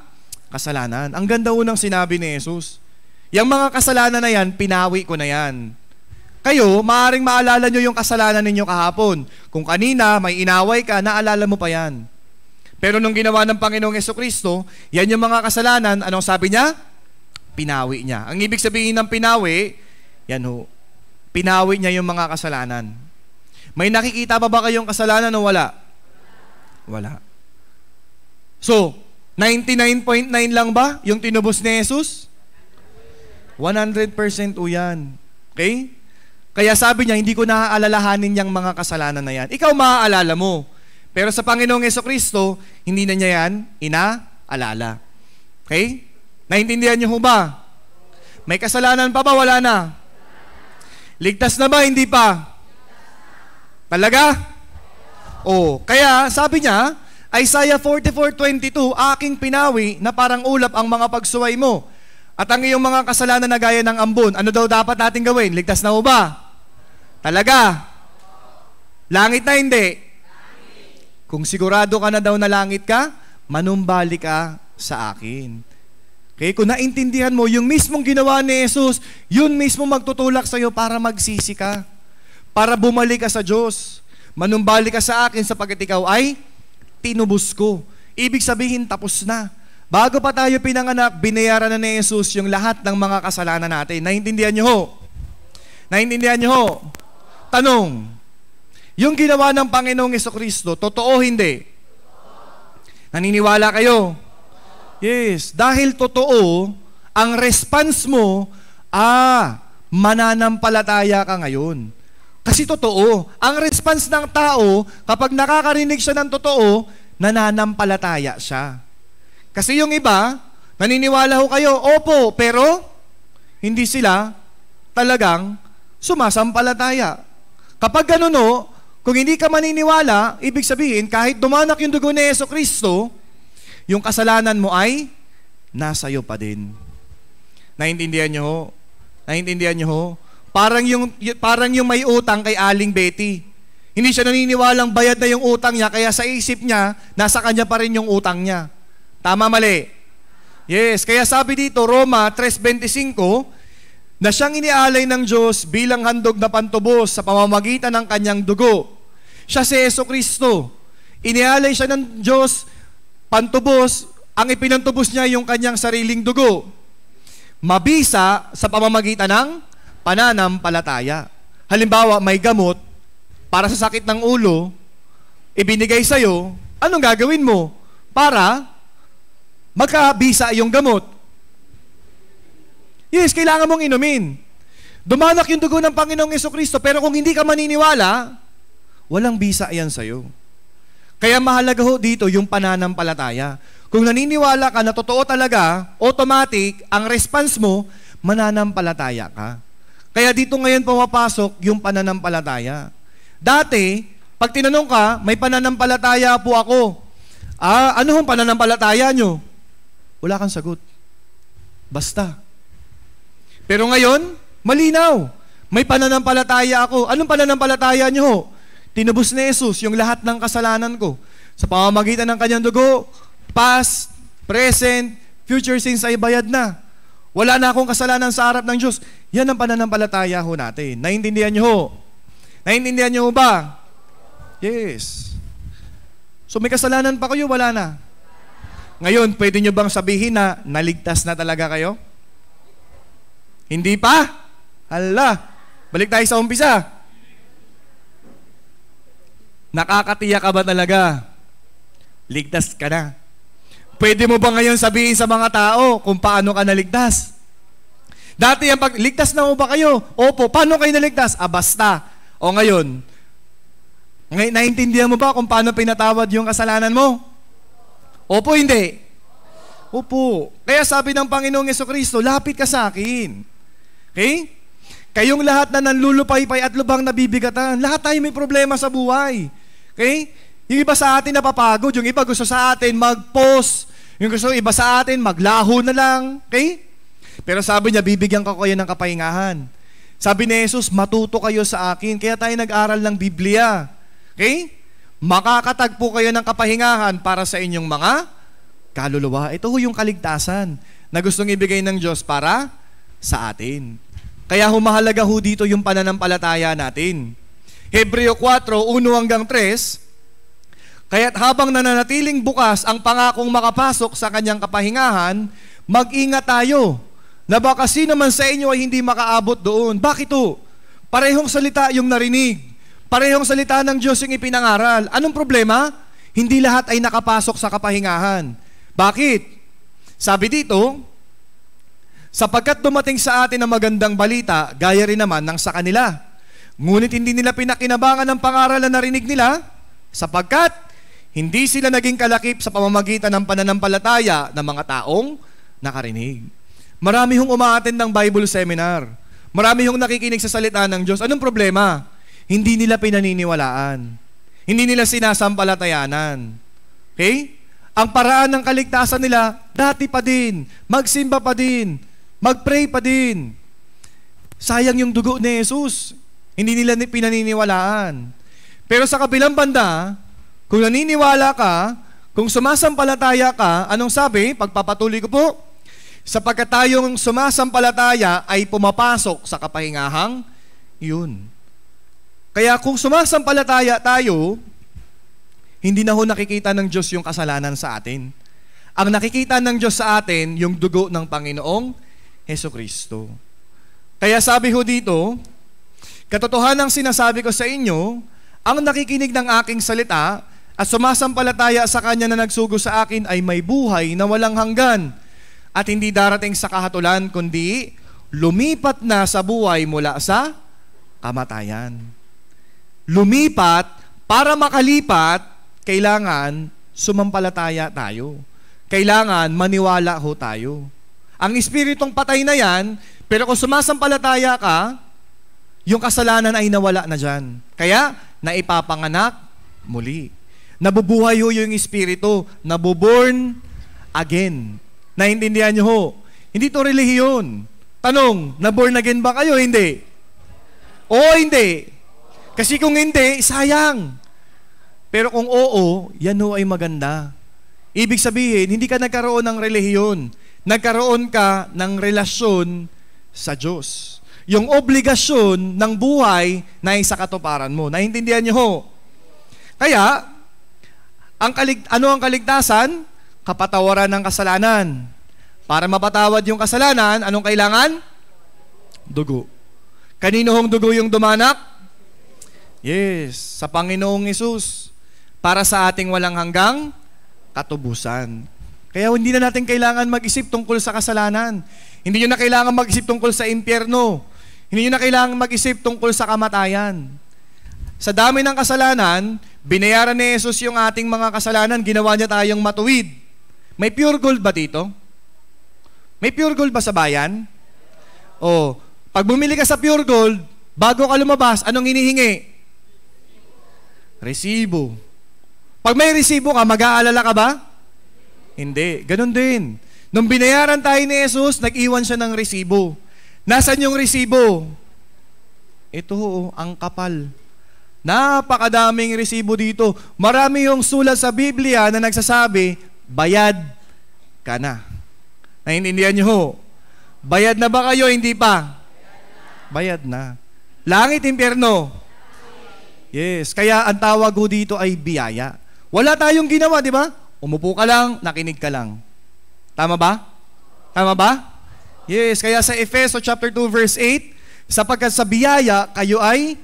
A: kasalanan. Ang ganda unang sinabi ni Jesus. Yung mga kasalanan na yan, pinawi ko na yan. Kayo, maaaring maalala nyo yung kasalanan ninyo kahapon. Kung kanina may inaway ka, naalala mo pa yan. Pero nung ginawa ng Panginoong Hesukristo, yan yung mga kasalanan, anong sabi niya? Pinawi niya. Ang ibig sabihin ng pinawi, yan ho, pinawi niya yung mga kasalanan. May nakikita pa ba kayong kasalanan o wala? Wala. So, 99.9 lang ba yung tinubos ni Jesus? 100% o yan. Okay? Kaya sabi niya, hindi ko naaalalahanin yung mga kasalanan na yan. Ikaw maaalala mo. Pero sa Panginoong Jesucristo, hindi na niya yan inaalala. Okay? Naintindihan niyo ho ba? May kasalanan pa ba? Wala na. Ligtas na ba? Hindi pa. Talaga? Oh, kaya sabi niya, Isaiah 44:22, aking pinawi na parang ulap ang mga pagsuway mo. At ang iyong mga kasalanan na gaya ng ambon, ano daw dapat natin gawin? Ligtas na ho ba? Talaga? Langit na hindi? Kung sigurado ka na daw na langit ka, manumbalik ka sa akin. Okay? Kung naintindihan mo, yung mismong ginawa ni Jesus, yun mismo magtutulak sa'yo para magsisi ka. Para bumalik ka sa Diyos. Manumbalik ka sa akin sapagkat ikaw ay tinubos ko. Ibig sabihin, tapos na. Bago pa tayo pinanganak, binayaran na ni Jesus yung lahat ng mga kasalanan natin. Naintindihan niyo ho? Naintindihan niyo ho? Tanong, yung ginawa ng Panginoong Jesucristo, totoo hindi? Naniniwala kayo? Yes, dahil totoo, ang response mo, mananampalataya ka ngayon. Kasi totoo, ang response ng tao, kapag nakakarinig siya ng totoo, nananampalataya siya. Kasi yung iba, naniniwala ho kayo, opo, pero hindi sila talagang sumasampalataya. Kapag ganun ho, kung hindi ka maniniwala, ibig sabihin, kahit dumanak yung dugo ni Jesucristo, yung kasalanan mo ay nasa iyo pa din. Naintindihan niyo ho? Naintindihan niyo ho? Parang yung may utang kay Aling Betty. Hindi siya naniniwalang bayad na yung utang niya, kaya sa isip niya, nasa kanya pa rin yung utang niya. Tama, mali? Yes, kaya sabi dito, Roma 3:25, na siyang inialay ng Diyos bilang handog na pantubos sa pamamagitan ng kanyang dugo. Siya si Jesucristo. Inialay siya ng Diyos, pantubos, ang ipinantubos niya yung kanyang sariling dugo. Mabisa sa pamamagitan ng pananampalataya. Halimbawa, may gamot para sa sakit ng ulo, ibinigay sa'yo, anong gagawin mo? Para magkabisa yung gamot. Yes, kailangan mong inumin. Dumanak yung dugo ng Panginoong Jesucristo, pero kung hindi ka maniniwala, walang bisa yan sa'yo. Kaya mahalaga ho dito yung pananampalataya. Kung naniniwala ka na totoo talaga, automatic, ang response mo, mananampalataya ka. Kaya dito ngayon pumapasok yung pananampalataya. Dati, pag tinanong ka, may pananampalataya po ako. Ano hong pananampalataya nyo? Wala kang sagot. Basta. Pero ngayon, malinaw. May pananampalataya ako. Anong pananampalataya nyo? Tinubos ni Jesus yung lahat ng kasalanan ko. Sa pamamagitan ng kanyang dugo, past, present, future sins ay bayad na. Wala na akong kasalanan sa harap ng Diyos. Yan ang pananampalataya ho natin. Naintindihan nyo ho? Naintindihan nyo ho ba? Yes. So may kasalanan pa kayo? Wala na. Ngayon, pwede nyo bang sabihin na naligtas na talaga kayo? Hindi pa? Hala, balik tayo sa umpisa. Nakakatiyak ka ba talaga? Ligtas ka na. Pwede mo ba ngayon sabihin sa mga tao kung paano ka naligtas? Dati yung ligtas na mo ba kayo? Opo, paano kayo naligtas? Basta. O ngayon, naintindihan mo ba kung paano pinatawad yung kasalanan mo? Opo, hindi. Opo. Kaya sabi ng Panginoong Jesucristo, lapit ka sa akin. Okay? Kayong lahat na nanlulupaypay at lubhang nabibigatan, lahat tayo may problema sa buhay. Okay? Yung iba sa atin napapagod, yung iba gusto sa atin mag-post, yung gusto iba sa atin maglaho na lang. Okay? Pero sabi niya, bibigyan ko kayo ng kapahingahan. Sabi ni Jesus, matuto kayo sa akin. Kaya tayo nag-aral ng Biblia. Okay? Makakatagpo kayo ng kapahingahan para sa inyong mga kaluluwa. Ito ho yung kaligtasan na gustong ibigay ng Diyos para sa atin. Kaya humahalaga ho dito yung pananampalataya natin. Hebreo 4:1-3, kaya't habang nananatiling bukas ang pangakong makapasok sa kanyang kapahingahan, mag-ingat tayo na baka sino man sa inyo ay hindi makaabot doon. Bakit to? Parehong salita yung narinig. Parehong salita ng Diyos yung ipinangaral. Anong problema? Hindi lahat ay nakapasok sa kapahingahan. Bakit? Sabi dito, sapagkat dumating sa atin ang magandang balita, gaya rin naman ng sa kanila. Ngunit hindi nila pinakinabangan ng pangaralan na narinig nila, sapagkat hindi sila naging kalakip sa pamamagitan ng pananampalataya ng mga taong nakarinig. Marami hong umaattend ng Bible seminar. Marami hong nakikinig sa salita ng Diyos. Anong problema? Hindi nila pinaniniwalaan. Hindi nila sinasampalatayanan. Okay? Ang paraan ng kaligtasan nila, dati pa din, magsimba pa din, magpray pa din. Sayang yung dugo ni Jesus. Hindi nila pinaniniwalaan. Pero sa kabilang banda, kung naniniwala ka, kung sumasampalataya ka, anong sabi? Pagpapatuloy ko po, sapagkat tayong sumasampalataya ay pumapasok sa kapahingahang yun. Kaya kung sumasampalataya tayo, hindi na ho nakikita ng Diyos yung kasalanan sa atin. Ang nakikita ng Diyos sa atin, yung dugo ng Panginoong Hesukristo. Kaya sabi ho dito, katotohanang sinasabi ko sa inyo, ang nakikinig ng aking salita at sumasampalataya sa Kanya na nagsugo sa akin ay may buhay na walang hanggan at hindi darating sa kahatulan, kundi lumipat na sa buhay mula sa kamatayan. Lumipat, para makalipat, kailangan sumampalataya tayo. Kailangan maniwala ho tayo. Ang espiritong patay na yan, pero kung sumasampalataya ka, yung kasalanan ay nawala na dyan. Kaya, naipapanganak muli. Nabubuhay ho yung espiritu, nabuborn again. Naintindihan nyo ho? Hindi to relihiyon. Tanong, naborn again ba kayo? Hindi. Oo, hindi. Kasi kung hindi, sayang. Pero kung oo, yan ho ay maganda. Ibig sabihin, hindi ka nagkaroon ng relihiyon. Nagkaroon ka ng relasyon sa Diyos. Yung obligasyon ng buhay na isa katuparan mo. Naintindihan niyo ho? Kaya, ano ang kaligtasan? Kapatawaran ng kasalanan. Para mapatawad yung kasalanan, anong kailangan? Dugo. Kanino hong dugo yung dumanak? Yes, sa Panginoong Hesus. Para sa ating walang hanggang katubusan. Kaya hindi na natin kailangan mag-isip tungkol sa kasalanan. Hindi nyo na kailangan mag-isip tungkol sa impyerno. Hindi nyo na kailangan mag-isip tungkol sa kamatayan. Sa dami ng kasalanan, binayaran ni Jesus yung ating mga kasalanan, ginawa niya tayong matuwid. May pure gold ba dito? May pure gold ba sa bayan? O, pag bumili ka sa pure gold, bago ka lumabas, anong hinihingi? Resibo. Pag may resibo ka, mag-aalala ka ba? Hindi. Ganon din. Nung binayaran tayo ni Jesus, nag-iwan siya ng resibo. Nasaan yung resibo? Ito, ang kapal. Napakadaming resibo dito. Marami yung sulat sa Biblia na nagsasabi, bayad ka na. Naintindihan niyo ho? Bayad na ba kayo? Hindi pa? Bayad na. Langit, impyerno? Yes. Kaya ang tawag ho dito ay biyaya. Wala tayong ginawa, di ba? Umupo ka lang, nakinig ka lang. Tama ba? Tama ba? Yes. Kaya sa Efeso chapter 2 verse 8, sapagkat sa biyaya kayo'y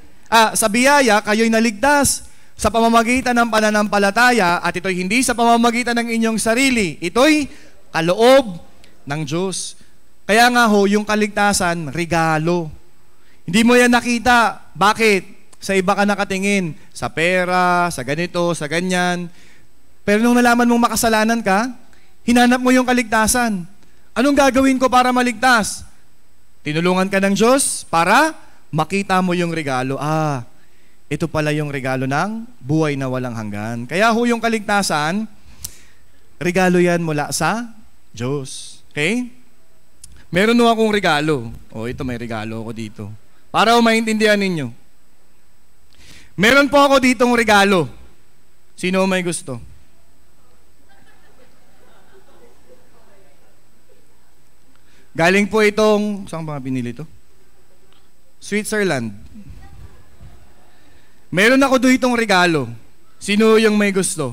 A: naligtas sa pamamagitan ng pananampalataya at ito'y hindi sa pamamagitan ng inyong sarili. Ito'y kaloob ng Diyos. Kaya nga ho, yung kaligtasan, regalo. Hindi mo yan nakita. Bakit? Sa iba ka nakatingin. Sa pera, sa ganito, sa ganyan. Pero nung nalaman mong makasalanan ka, hinanap mo yung kaligtasan. Anong gagawin ko para maligtas? Tinulungan ka ng Diyos para makita mo yung regalo. Ito pala yung regalo ng buhay na walang hanggan. Kaya ho yung kaligtasan, regalo yan mula sa Diyos. Okay? Meron ho akong regalo. Ito may regalo ako dito. Para ho maintindihan ninyo. Meron po ako ditong regalo. Sino may gusto? Galing po itong, saan ba binili ito? Switzerland. Meron ako ditong regalo. Sino yung may gusto?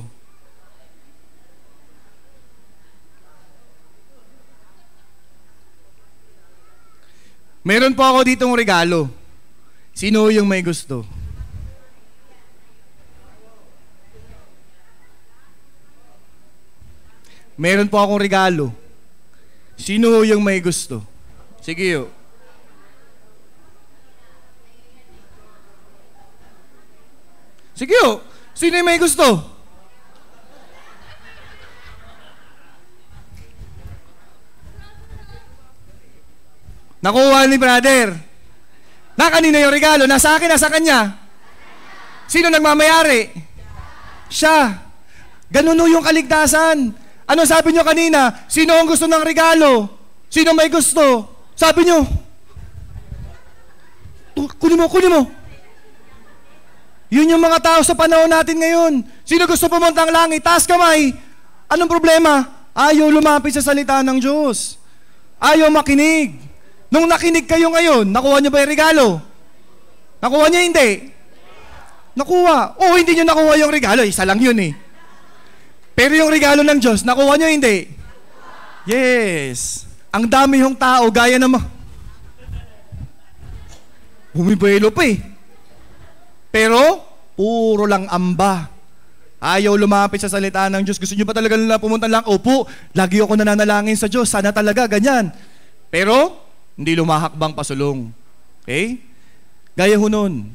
A: Meron po ako ditong regalo. Sino yung may gusto? Meron po akong regalo. Sino yung may gusto? Sige yo. Sige yo. Sino yung may gusto? Nakuha ni brother. Na kanina yung regalo? Nasa akin, nasa kanya. Sino nagmamayari? Siya. Ganun yung kaligtasan. Ano sabi nyo kanina? Sino ang gusto ng regalo? Sino may gusto? Sabi nyo, kunin mo. Yun yung mga tao sa panahon natin ngayon. Sino gusto pumunta ang langit? Taas kamay. Anong problema? Ayaw lumapit sa salita ng Diyos. Ayaw makinig. Nung nakinig kayo ngayon, nakuha nyo ba yung regalo? Nakuha nyo hindi? Nakuha. O hindi nyo nakuha yung regalo. Isa lang yun eh. Pero yung regalo ng Diyos, nakuha nyo hindi? Yes. Ang dami yung tao, gaya naman. Bumibelo pa eh. Pero, puro lang amba. Ayaw lumapit sa salita ng Diyos. Gusto nyo ba talaga nila pumunta lang? Opo, lagi ako nananalangin sa Diyos. Sana talaga, ganyan. Pero, hindi lumahakbang pasulong. Okay? Gaya ho nun.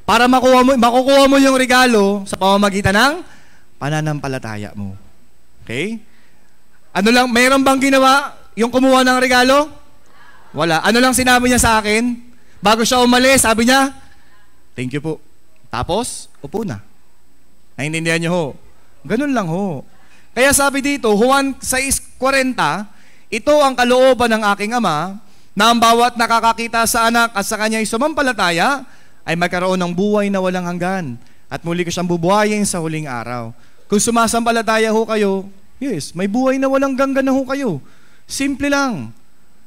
A: Para makukuha mo yung regalo sa pamamagitan ng pananampalataya mo. Okay? Ano lang, mayroon bang ginawa yung kumuha ng regalo? Wala. Ano lang sinabi niya sa akin? Bago siya umalis, sabi niya, thank you po. Tapos, upo na. Naintindihan niyo ho? Ganun lang ho. Kaya sabi dito, Juan 6:40, ito ang kalooban ng aking Ama, na ang bawat nakakakita sa anak at sa kanya'y sumampalataya, ay magkaroon ng buhay na walang hanggan. At muli ko siyang bubuhayin sa huling araw. Kung sumasampalataya ho kayo, yes, may buhay na walang hanggan na ho kayo. Simple lang.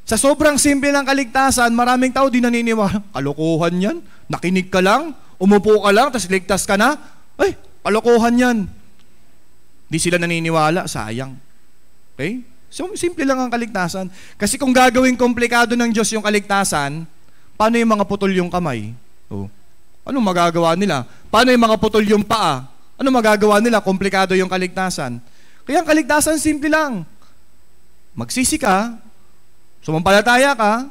A: Sa sobrang simple ng kaligtasan, maraming tao di naniniwala. Kalokohan yan. Nakinig ka lang, umupo ka lang, tapos ligtas ka na. Ay, kalokohan yan. Di sila naniniwala, sayang. Okay? So, simple lang ang kaligtasan. Kasi kung gagawing komplikado ng Diyos yung kaligtasan, paano yung mga putol yung kamay? Oh. Anong magagawa nila? Paano yung mga putol yung paa? Anong magagawa nila? Komplikado yung kaligtasan. Kaya ang kaligtasan, simple lang. Magsisi ka, sumampalataya ka,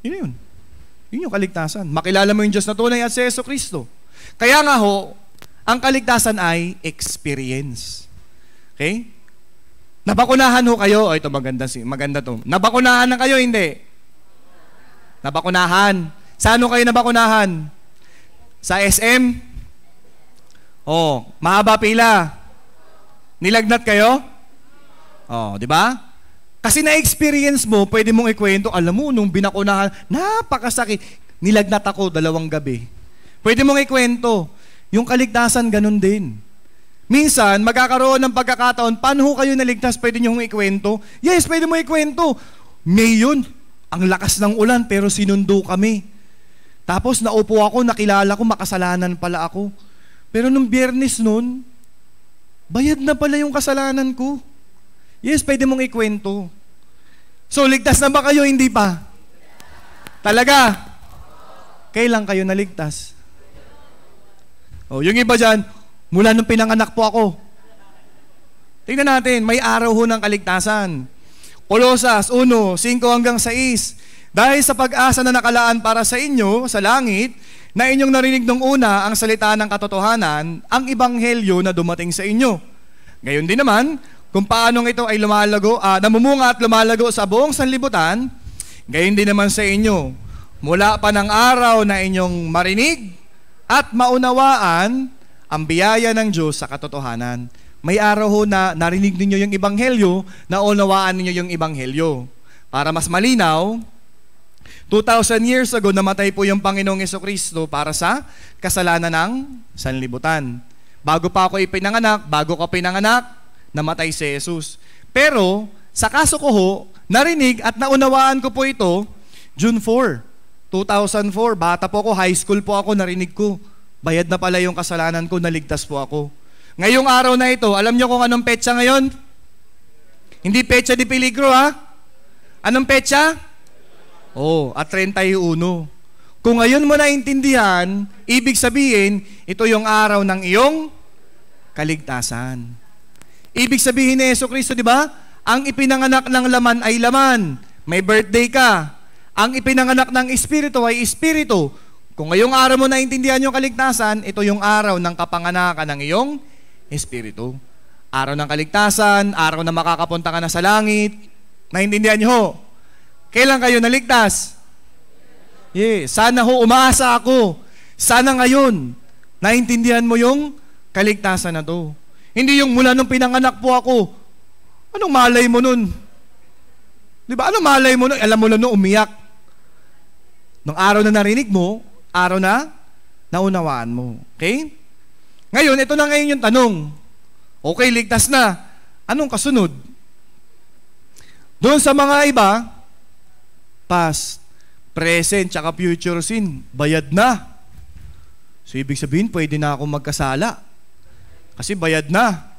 A: yun yun. Yun yung kaligtasan. Makilala mo yung Diyos na tunay at si Jesucristo. Kaya nga ho, ang kaligtasan ay experience. Okay? Nabakunahan ho kayo. Oh, ito maganda to. Nabakunahan na kayo, hindi? Nabakunahan. Saan ho kayo nabakunahan? Sa SM? Oh, mahaba pila. Nilagnat kayo? Oh, di ba? Kasi na-experience mo, pwede mong ikwento, alam mo, nung binakunahan, napakasakit. Nilagnat ako 2 gabi. Pwede mong ikwento. Yung kaligtasan, ganun din. Minsan, magkakaroon ng pagkakataon, paano ho kayo naligtas? Pwede nyo ikwento? Yes, pwede mo ikwento. Ngayon, ang lakas ng ulan, pero sinundo kami. Tapos naupo ako, nakilala ko, makasalanan pala ako. Pero nung Biyernes nun, bayad na pala yung kasalanan ko. Yes, pwede mong ikwento. So, ligtas na ba kayo? Hindi pa. Talaga? Kailan kayo naligtas? Oh, yung iba dyan, mula nung pinanganak po ako. Tingnan natin, may araw ho ng kaligtasan. Kolosas 1:5-6. Dahil sa pag-asa na nakalaan para sa inyo, sa langit, na inyong narinig nung una ang salita ng katotohanan, ang ebanghelyo na dumating sa inyo. Gayon din naman, kung paano ito ay namumunga at lumalago sa buong sanlibutan, gayon din naman sa inyo. Mula pa ng araw na inyong marinig at maunawaan ang biyaya ng Diyos sa katotohanan. May araw ho na narinig ninyo yung ebanghelyo, naunawaan ninyo yung ebanghelyo. Para mas malinaw, 2,000 years ago, namatay po yung Panginoong Jesucristo para sa kasalanan ng sanlibutan. Bago pa ako ipinanganak, namatay si Jesus. Pero, sa kaso ko ho, narinig at naunawaan ko po ito, June 4, 2004. Bata po ako, high school po ako, narinig ko. Bayad na pala yung kasalanan ko, naligtas po ako. Ngayong araw na ito, alam nyo kung anong petsa ngayon? Hindi petsa di peligro, ha? Anong petsa? Oh, at 31. Kung ngayon mo naintindihan, ibig sabihin, ito yung araw ng iyong kaligtasan. Ibig sabihin ni Jesucristo, di ba? Ang ipinanganak ng laman ay laman. May birthday ka. Ang ipinanganak ng Espiritu ay Espiritu. Kung ngayong araw mo naintindihan yung kaligtasan, ito yung araw ng kapanganakan ng iyong Espiritu. Araw ng kaligtasan, araw na makakapunta ka na sa langit. Naintindihan niyo ho? Kailan kayo naligtas? Sana ho, umaasa ako. Sana ngayon, naintindihan mo yung kaligtasan na to. Hindi yung mula nung pinanganak po ako. Anong malay mo nun? Di ba? Anong malay mo nun? Alam mo lang nung umiyak. Nung araw na narinig mo, araw na naunawaan mo. Okay? Ngayon, ito na ngayon yung tanong. Okay, ligtas na. Anong kasunod? Doon sa mga iba, past, present, tsaka future sin, bayad na. So, ibig sabihin, pwede na akong magkasala. Kasi bayad na.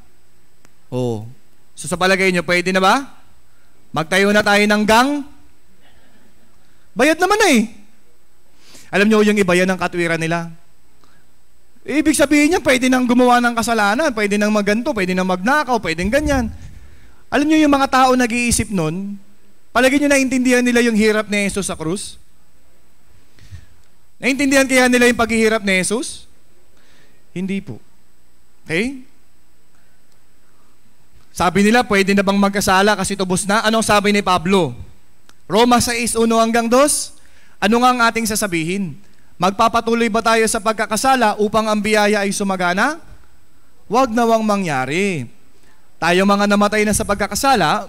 A: Oh. So, sa palagay nyo, pwede na ba? Magtayo na tayo ng gang? Bayad naman na eh. Alam nyo yung iba yan ang katwiran nila. Ibig sabihin niya, pwede nang gumawa ng kasalanan, pwede nang maganto, pwede nang magnakaw, pwede ganyan. Alam nyo yung mga tao nag-iisip nun, palagi nyo naintindihan nila yung hirap ni Jesus sa krus? Naintindihan kaya nila yung paghihirap ni Jesus? Hindi po. Okay? Sabi nila, pwede na bang magkasala kasi tubos na? Anong sabi ni Pablo? Roma 6:1 hanggang 2. Ano nga ang ating sasabihin? Magpapatuloy ba tayo sa pagkakasala upang ang biyaya ay sumagana? Huwag nawang mangyari. Tayo mga namatay na sa pagkakasala,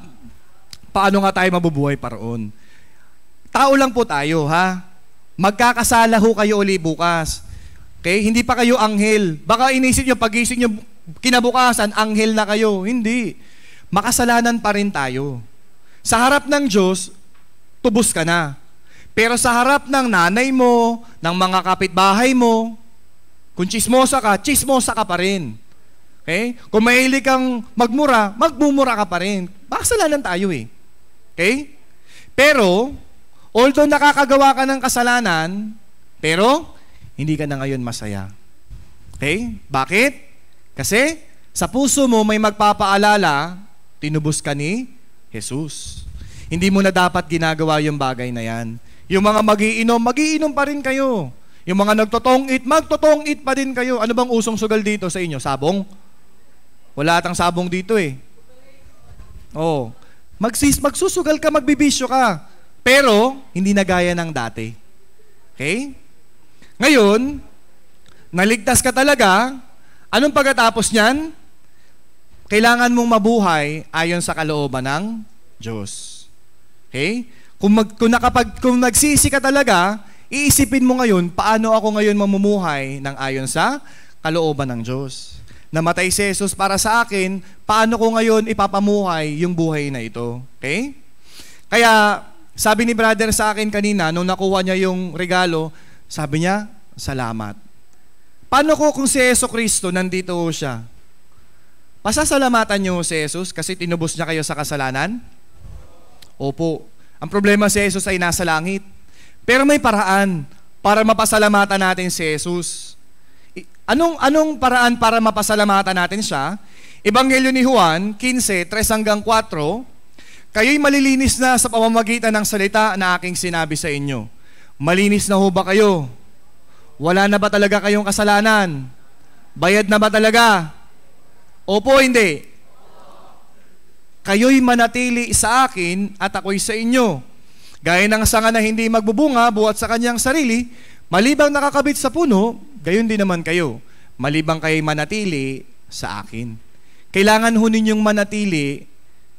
A: paano nga tayo mabubuhay pa roon? Tao lang po tayo, ha? Magkakasala ho kayo uli bukas. Okay? Hindi pa kayo anghel. Baka inisip nyo, pag-isip nyo, kinabukasan, anghel na kayo. Hindi. Makasalanan pa rin tayo. Sa harap ng Diyos, tubos ka na. Pero sa harap ng nanay mo, ng mga kapitbahay mo, kung chismosa ka pa rin. Okay? Kung mahilig kang magmumura ka pa rin. Makasalanan tayo eh. Okay? Pero, although nakakagawa ka ng kasalanan, pero, hindi ka na ngayon masaya. Okay? Bakit? Kasi, sa puso mo may magpapaalala, tinubos ka ni Jesus. Hindi mo na dapat ginagawa yung bagay na yan. Yung mga magiinom pa rin kayo. Yung mga magtotong-it pa din kayo. Ano bang usong sugal dito sa inyo? Sabong? Wala atang sabong dito eh. Oh. Magsusugal ka, magbibisyo ka. Pero, hindi na gaya ng dati. Okay? Ngayon, naligtas ka talaga. Anong pagkatapos niyan? Kailangan mong mabuhay ayon sa kalooban ng Diyos. Okay? Kung nagsisi ka talaga, iisipin mo ngayon, paano ako ngayon mamumuhay ng ayon sa kalooban ng Diyos. Namatay si Jesus para sa akin, paano ko ngayon ipapamuhay yung buhay na ito? Okay? Kaya, sabi ni brother sa akin kanina, nung nakuha niya yung regalo, sabi niya, salamat. Paano ko kung si Jesucristo nandito siya? Pasasalamatan niyo si Jesus kasi tinubos niya kayo sa kasalanan? Opo. Ang problema si Jesus ay nasa langit. Pero may paraan para mapasalamatan natin si Jesus. Anong paraan para mapasalamatan natin siya? Ebanghelyo ni Juan 15:3-4, kayo'y malilinis na sa pamamagitan ng salita na aking sinabi sa inyo. Malinis na ho ba kayo? Wala na ba talaga kayong kasalanan? Bayad na ba talaga? Opo, hindi. Kayo'y manatili sa akin at ako'y sa inyo. Gaya ng sanga na hindi magbubunga buhat sa kanyang sarili, malibang nakakabit sa puno, gayon din naman kayo. Malibang kayo'y manatili sa akin. Kailangan ho ninyong manatili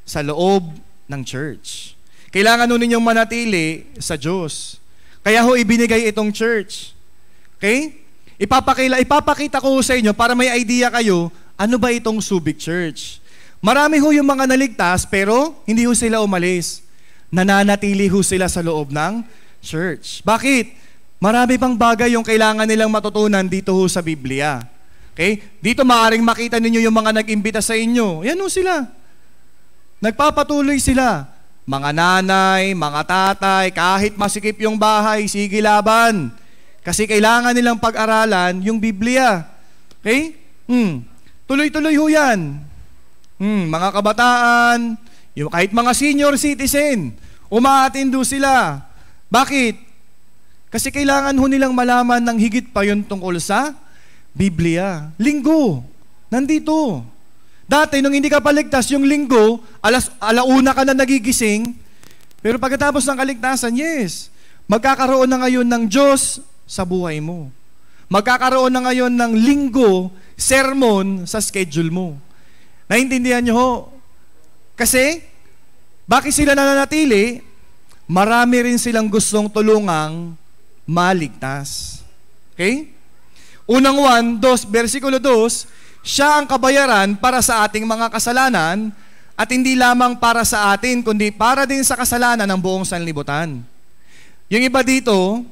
A: sa loob ng church. Kailangan ho ninyong manatili sa Diyos. Kaya ho ibinigay itong church. Okay? Ipapakita ko sa inyo para may idea kayo, ano ba itong Subic Church? Marami ho yung mga naligtas pero hindi ho sila umalis. Nananatili ho sila sa loob ng church. Bakit? Marami pang bagay yung kailangan nilang matutunan dito ho sa Biblia. Okay? Dito maaaring makita ninyo yung mga nag-imbita sa inyo. Yan ho sila. Nagpapatuloy sila. Mga nanay, mga tatay, kahit masikip yung bahay, sige laban. Kasi kailangan nilang pag-aralan yung Biblia. Okay? Tuloy-tuloy ho yan. Mga kabataan, yung kahit mga senior citizen, umaatindo sila. Bakit? Kasi kailangan ho nilang malaman ng higit pa yun tungkol sa Biblia. Linggo, nandito. Dati, nung hindi ka paligtas, yung linggo, alauna ka na nagigising, pero pagkatapos ng kaligtasan, yes, magkakaroon na ngayon ng Diyos sa buhay mo. Magkakaroon na ngayon ng linggo, sermon sa schedule mo. Naintindihan nyo ho? Kasi, bakit sila nananatili? Marami rin silang gustong tulungang maligtas. Okay? Unang 1, versikulo 2, siya ang kabayaran para sa ating mga kasalanan at hindi lamang para sa atin, kundi para din sa kasalanan ng buong sanlibutan. Yung iba dito,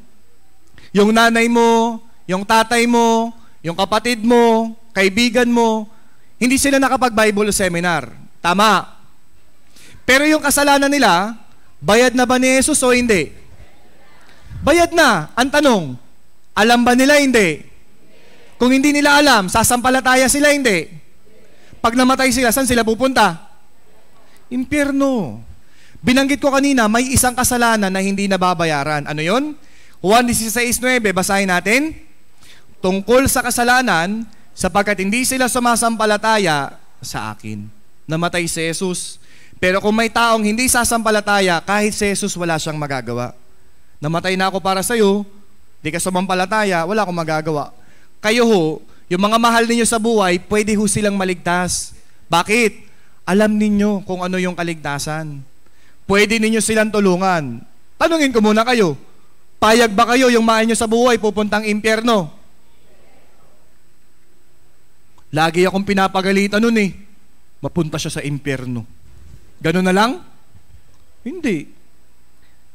A: yung nanay mo, yung tatay mo, yung kapatid mo, kaibigan mo, hindi sila nakapag-Bible seminar. Tama. Pero yung kasalanan nila, bayad na ba ni Jesus o hindi? Bayad na. Ang tanong, alam ba nila hindi? Kung hindi nila alam, sasampalataya sila hindi? Pag namatay sila, saan sila pupunta? Impyerno. Binanggit ko kanina, may isang kasalanan na hindi nababayaran. Ano yun? Juan 16:9, basahin natin. Tungkol sa kasalanan, sapagkat hindi sila sumasampalataya sa akin. Namatay si Jesus. Pero kung may taong hindi sasampalataya, kahit si Jesus, wala siyang magagawa. Namatay na ako para sa'yo, di ka sumampalataya, wala akong magagawa. Kayo ho, yung mga mahal ninyo sa buhay, pwede ho silang maligtas. Bakit? Alam ninyo kung ano yung kaligtasan. Pwede ninyo silang tulungan. Tanungin ko muna kayo, payag ba kayo yung mahal nyo sa buhay pupuntang impyerno? Lagi akong pinapagalitan nun eh. Mapunta siya sa impyerno. Ganun na lang? Hindi.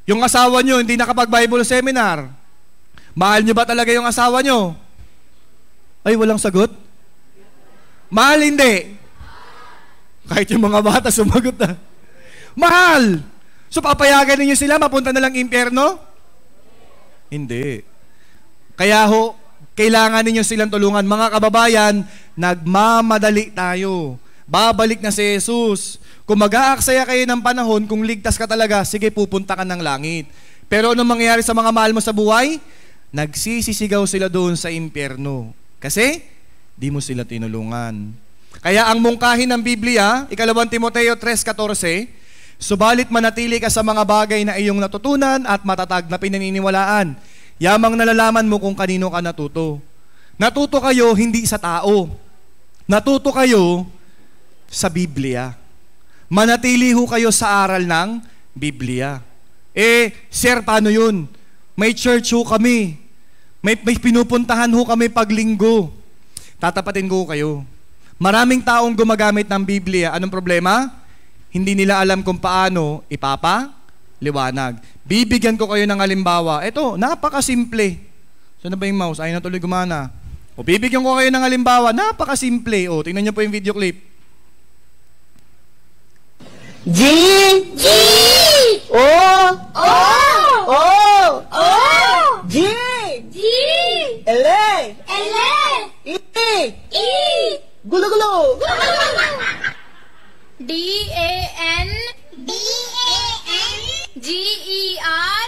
A: Yung asawa nyo, hindi nakapag-Bible seminar. Mahal nyo ba talaga yung asawa nyo? Ay, walang sagot? Mahal, hindi. Kahit yung mga bata sumagot na. Mahal! So, papayagan ninyo sila, mapunta na lang impyerno? Hindi. Kaya ho, kailangan ninyo silang tulungan. Mga kababayan, nagmamadali tayo. Babalik na si Jesus. Kung mag-aaksaya kayo ng panahon, kung ligtas ka talaga, sige, pupunta ka ng langit. Pero anong mangyayari sa mga mahal mo sa buhay? Nagsisisigaw sila doon sa impyerno. Kasi, di mo sila tinulungan. Kaya ang mungkahin ng Biblia, 2 Timoteo 3:14, subalit manatili ka sa mga bagay na iyong natutunan at matatag na pinaniniwalaan. Yamang nalalaman mo kung kanino ka natuto. Natuto kayo hindi sa tao. Natuto kayo sa Biblia. Manatili ho kayo sa aral ng Biblia. Sir, paano yun? May church ho kami. May pinupuntahan ho kami pag linggo. Tatapatin ko kayo. Maraming taong gumagamit ng Biblia. Anong problema? Hindi nila alam kung paano ipapaliwanag. Bibigyan ko kayo ng halimbawa. Ito, napakasimple. Saan na ba yung mouse? Ayaw na tuloy gumana. O, bibigyan ko kayo ng halimbawa. Napakasimple. O, tingnan niyo po yung video clip.
F: G O O O G L E Gulo
G: DAN GER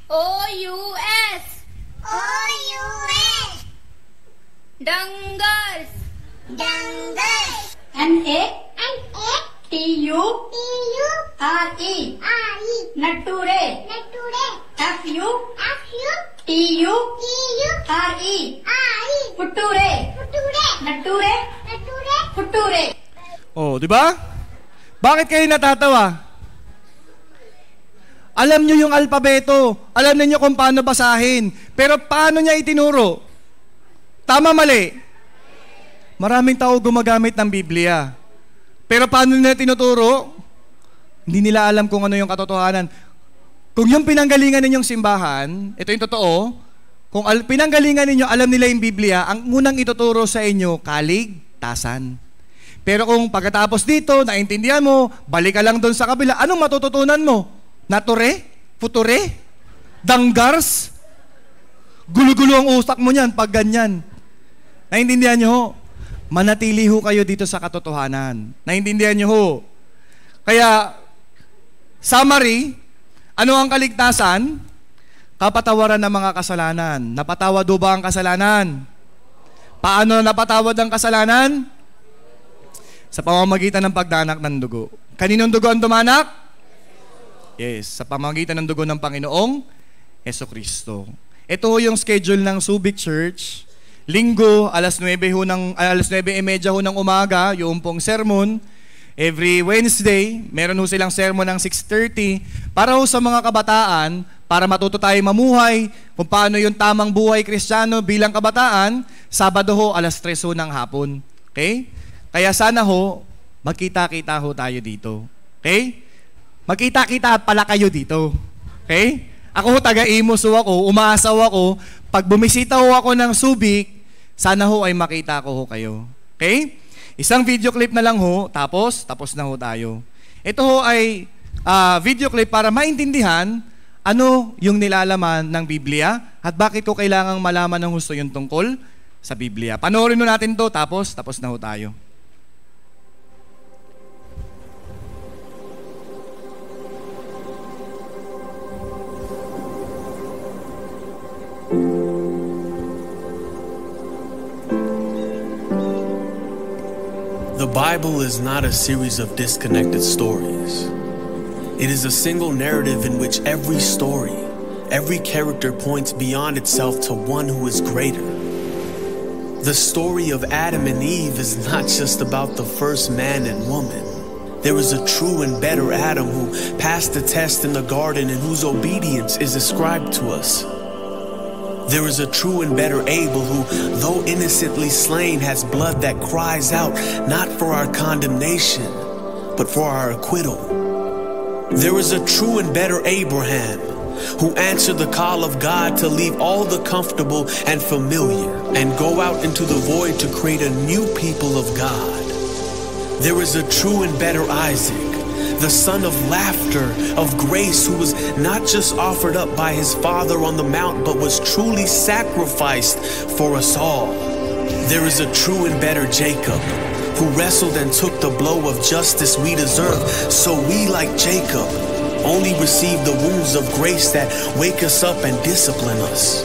G: OUS Dangers NATURE Nature FUTURE Future Nature Future.
A: Oh, di ba? Bakit kayo natatawa? Alam nyo yung alpabeto, alam niyo kung paano basahin, pero paano niya itinuro? Tama, mali? Maraming tao gumagamit ng Biblia. Pero paano nila tinuturo? Hindi nila alam kung ano yung katotohanan. Kung yung pinanggalingan ninyong simbahan, ito yung totoo, kung pinanggalingan ninyo, alam nila yung Biblia, ang unang ituturo sa inyo, kaligtasan. Pero kung pagkatapos dito, naintindihan mo, balik ka lang doon sa kabila, anong matututunan mo? Nature? Future? Dangars? Gulo-gulo ang usak mo niyan pag ganyan. Naintindihan nyo? manatili ho kayo dito sa katotohanan. Naintindihan niyo ho? Kaya, summary, ano ang kaligtasan? Kapatawaran ng mga kasalanan. Napatawad ho ba ang kasalanan? Paano napatawad ang kasalanan? Sa pamamagitan ng pagdanak ng dugo. Kaninong dugo ang dumanak? Yes, sa pamamagitan ng dugo ng Panginoong Jesucristo. Ito ho yung schedule ng Subic Church. Linggo, alas 9:30 ho ng umaga, yung pong sermon. Every Wednesday, meron ho silang sermon ng 6:30 para ho sa mga kabataan, para matuto tayo mamuhay, kung paano yung tamang buhay Kristiyano bilang kabataan. Sabado ho, alas 3 ho ng hapon. Okay? Kaya sana ho, magkita-kita ho tayo dito. Okay? Magkita-kita pala kayo dito. Okay? Ako ho, taga-Imus ho ako, umaasaw ako, pag bumisita ho ako ng Subic, sana ho ay makita ko ho kayo. Okay? Isang video clip na lang ho, tapos na ho tayo. Ito ho ay video clip para maintindihan ano yung nilalaman ng Biblia at bakit ko kailangang malaman ng husto yung tungkol sa Biblia. Panoorin ho natin to, tapos na ho tayo.
H: The Bible is not a series of disconnected stories. It is a single narrative in which every story, every character points beyond itself to one who is greater. The story of Adam and Eve is not just about the first man and woman. There is a true and better Adam who passed the test in the garden and whose obedience is ascribed to us. There is a true and better Abel who, though innocently slain, has blood that cries out not for our condemnation, but for our acquittal. There is a true and better Abraham who answered the call of God to leave all the comfortable and familiar and go out into the void to create a new people of God. There is a true and better Isaac, the son of laughter, of grace, who was not just offered up by his father on the mount, but was truly sacrificed for us all. There is a true and better Jacob, who wrestled and took the blow of justice we deserve, so we, like Jacob, only receive the wounds of grace that wake us up and discipline us.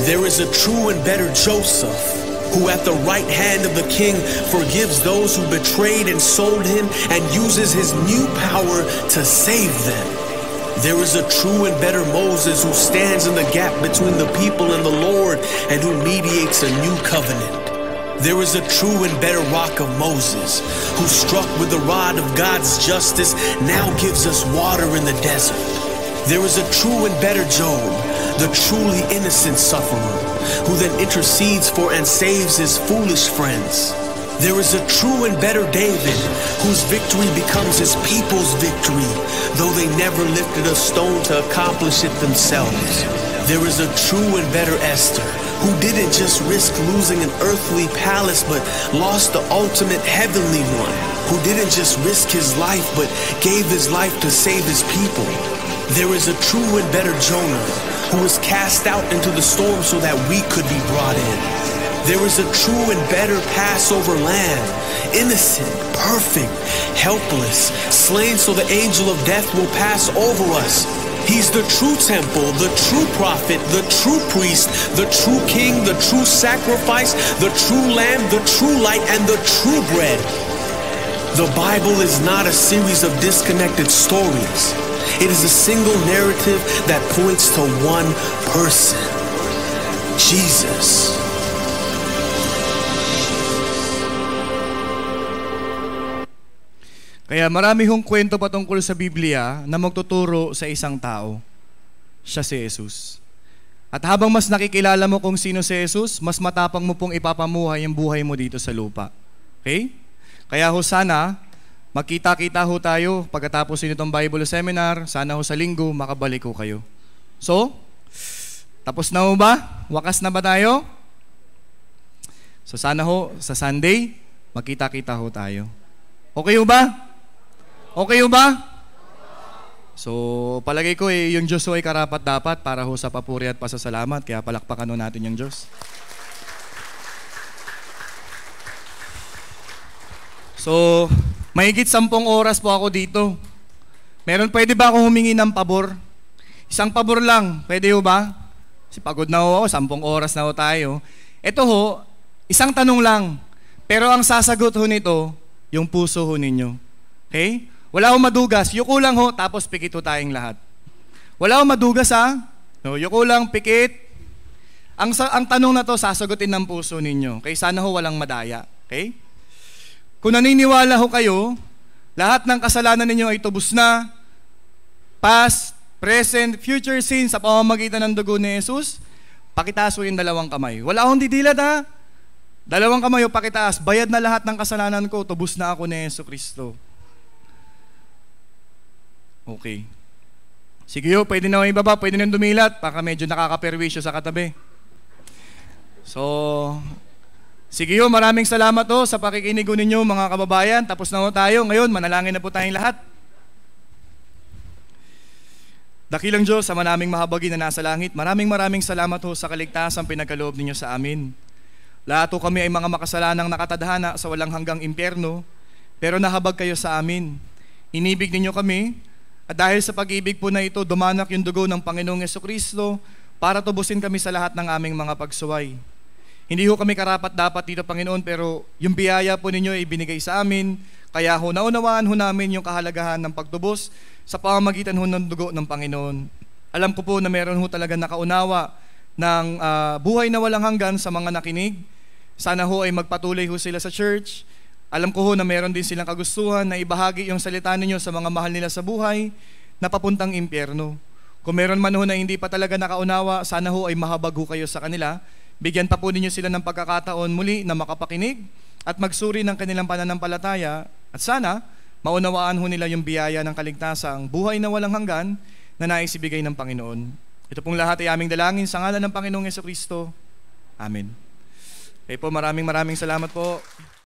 H: There is a true and better Joseph, who at the right hand of the king forgives those who betrayed and sold him and uses his new power to save them. There is a true and better Moses who stands in the gap between the people and the Lord and who mediates a new covenant. There is a true and better rock of Moses who, struck with the rod of God's justice, now gives us water in the desert. There is a true and better Job, the truly innocent sufferer, who then intercedes for and saves his foolish friends. There is a true and better David, whose victory becomes his people's victory, though they never lifted a stone to accomplish it themselves. There is a true and better Esther, who didn't just risk losing an earthly palace, but lost the ultimate heavenly one, who didn't just risk his life, but gave his life to save his people. There is a true and better Jonah, who was cast out into the storm so that we could be brought in. There is a true and better Passover lamb, innocent, perfect, helpless, slain so the angel of death will pass over us. He's the true temple, the true prophet, the true priest, the true king, the true sacrifice, the true lamb, the true light, and the true bread. The Bible is not a series of disconnected stories. It is a single narrative that points to one person, Jesus.
A: Kaya marami hong kwento patungkol sa Biblia na magtuturo sa isang tao. Siya si Jesus. At habang mas nakikilala mo kung sino si Jesus, mas matapang mo pong ipapamuhay ang buhay mo dito sa lupa. Okay? Kaya ho sana, magkita-kita ho tayo pagkatapos nitong Bible Seminar. Sana ho sa linggo, makabalik ho kayo. So, tapos na ho ba? Wakas na ba tayo? So sana ho, sa Sunday, magkita-kita ho tayo. Okay ho ba? Okay ho ba? So, palagay ko yung Diyos ho ay karapat-dapat para ho sa papuri at pasasalamat. Kaya palakpakan ho natin yung Diyos. So, mahigit 10 oras po ako dito. Pwede ba akong humingi ng pabor? Isang pabor lang, pwede ho ba? Kasi pagod na ho ako, 10 oras na ho tayo. Ito ho, isang tanong lang. Pero ang sasagot ho nito, yung puso ho ninyo. Okay? Wala ho madugas, yuko lang ho, tapos pikit ho tayong lahat. Wala ho madugas ha? No, yuko lang, pikit. Ang tanong na to, sasagutin ng puso ninyo. Okay? Sana ho walang madaya. Okay? Kung naniniwala ho kayo, lahat ng kasalanan ninyo ay tubos na, past, present, future sins sa pamamagitan ng dugo ni Jesus, pakitaas ho yung 2 kamay. Wala akong didilat ha. 2 kamay o pakitaas, bayad na lahat ng kasalanan ko, tubos na ako ni Yesu Kristo. Okay. Sige ho, pwede na ho ibaba, pwede na dumilat, baka medyo nakakaperwisyo sa katabi. So, sige ho, maraming salamat ho sa pakikinig ninyo mga kababayan. Tapos na ho tayo. Ngayon, manalangin na po tayong lahat. Dakilang Diyos, Ama naming mahabagin na nasa langit, maraming salamat ho sa kaligtasang pinagkaloob ninyo sa amin. Lahat ho kami ay mga makasalanang nakatadhana sa walang hanggang impyerno, pero nahabag kayo sa amin. Inibig ninyo kami, at dahil sa pag-ibig po na ito, dumanak yung dugo ng Panginoong Jesucristo para tubusin kami sa lahat ng aming mga pagsuway. Hindi ho kami karapat-dapat dito, Panginoon, pero yung biyaya po ninyo ay binigay sa amin, kaya ho naunawaan ho namin yung kahalagahan ng pagtubos sa pamamagitan ho ng dugo ng Panginoon. Alam ko po na meron ho talaga nakaunawa ng buhay na walang hanggan sa mga nakinig. Sana ho ay magpatuloy ho sila sa church. Alam ko ho na meron din silang kagustuhan na ibahagi yung salita ninyo sa mga mahal nila sa buhay na papuntang impyerno. Kung meron man ho na hindi pa talaga nakaunawa, sana ho ay mahabag ho kayo sa kanila. Bigyan pa po ninyo sila ng pagkakataon muli na makapakinig at magsuri ng kanilang pananampalataya at sana maunawaan ho nila yung biyaya ng kaligtasang buhay na walang hanggan na naisibigay ng Panginoon. Ito pong lahat ay aming dalangin sa ngalan ng Panginoong Jesucristo. Amen. Okay po, maraming salamat po.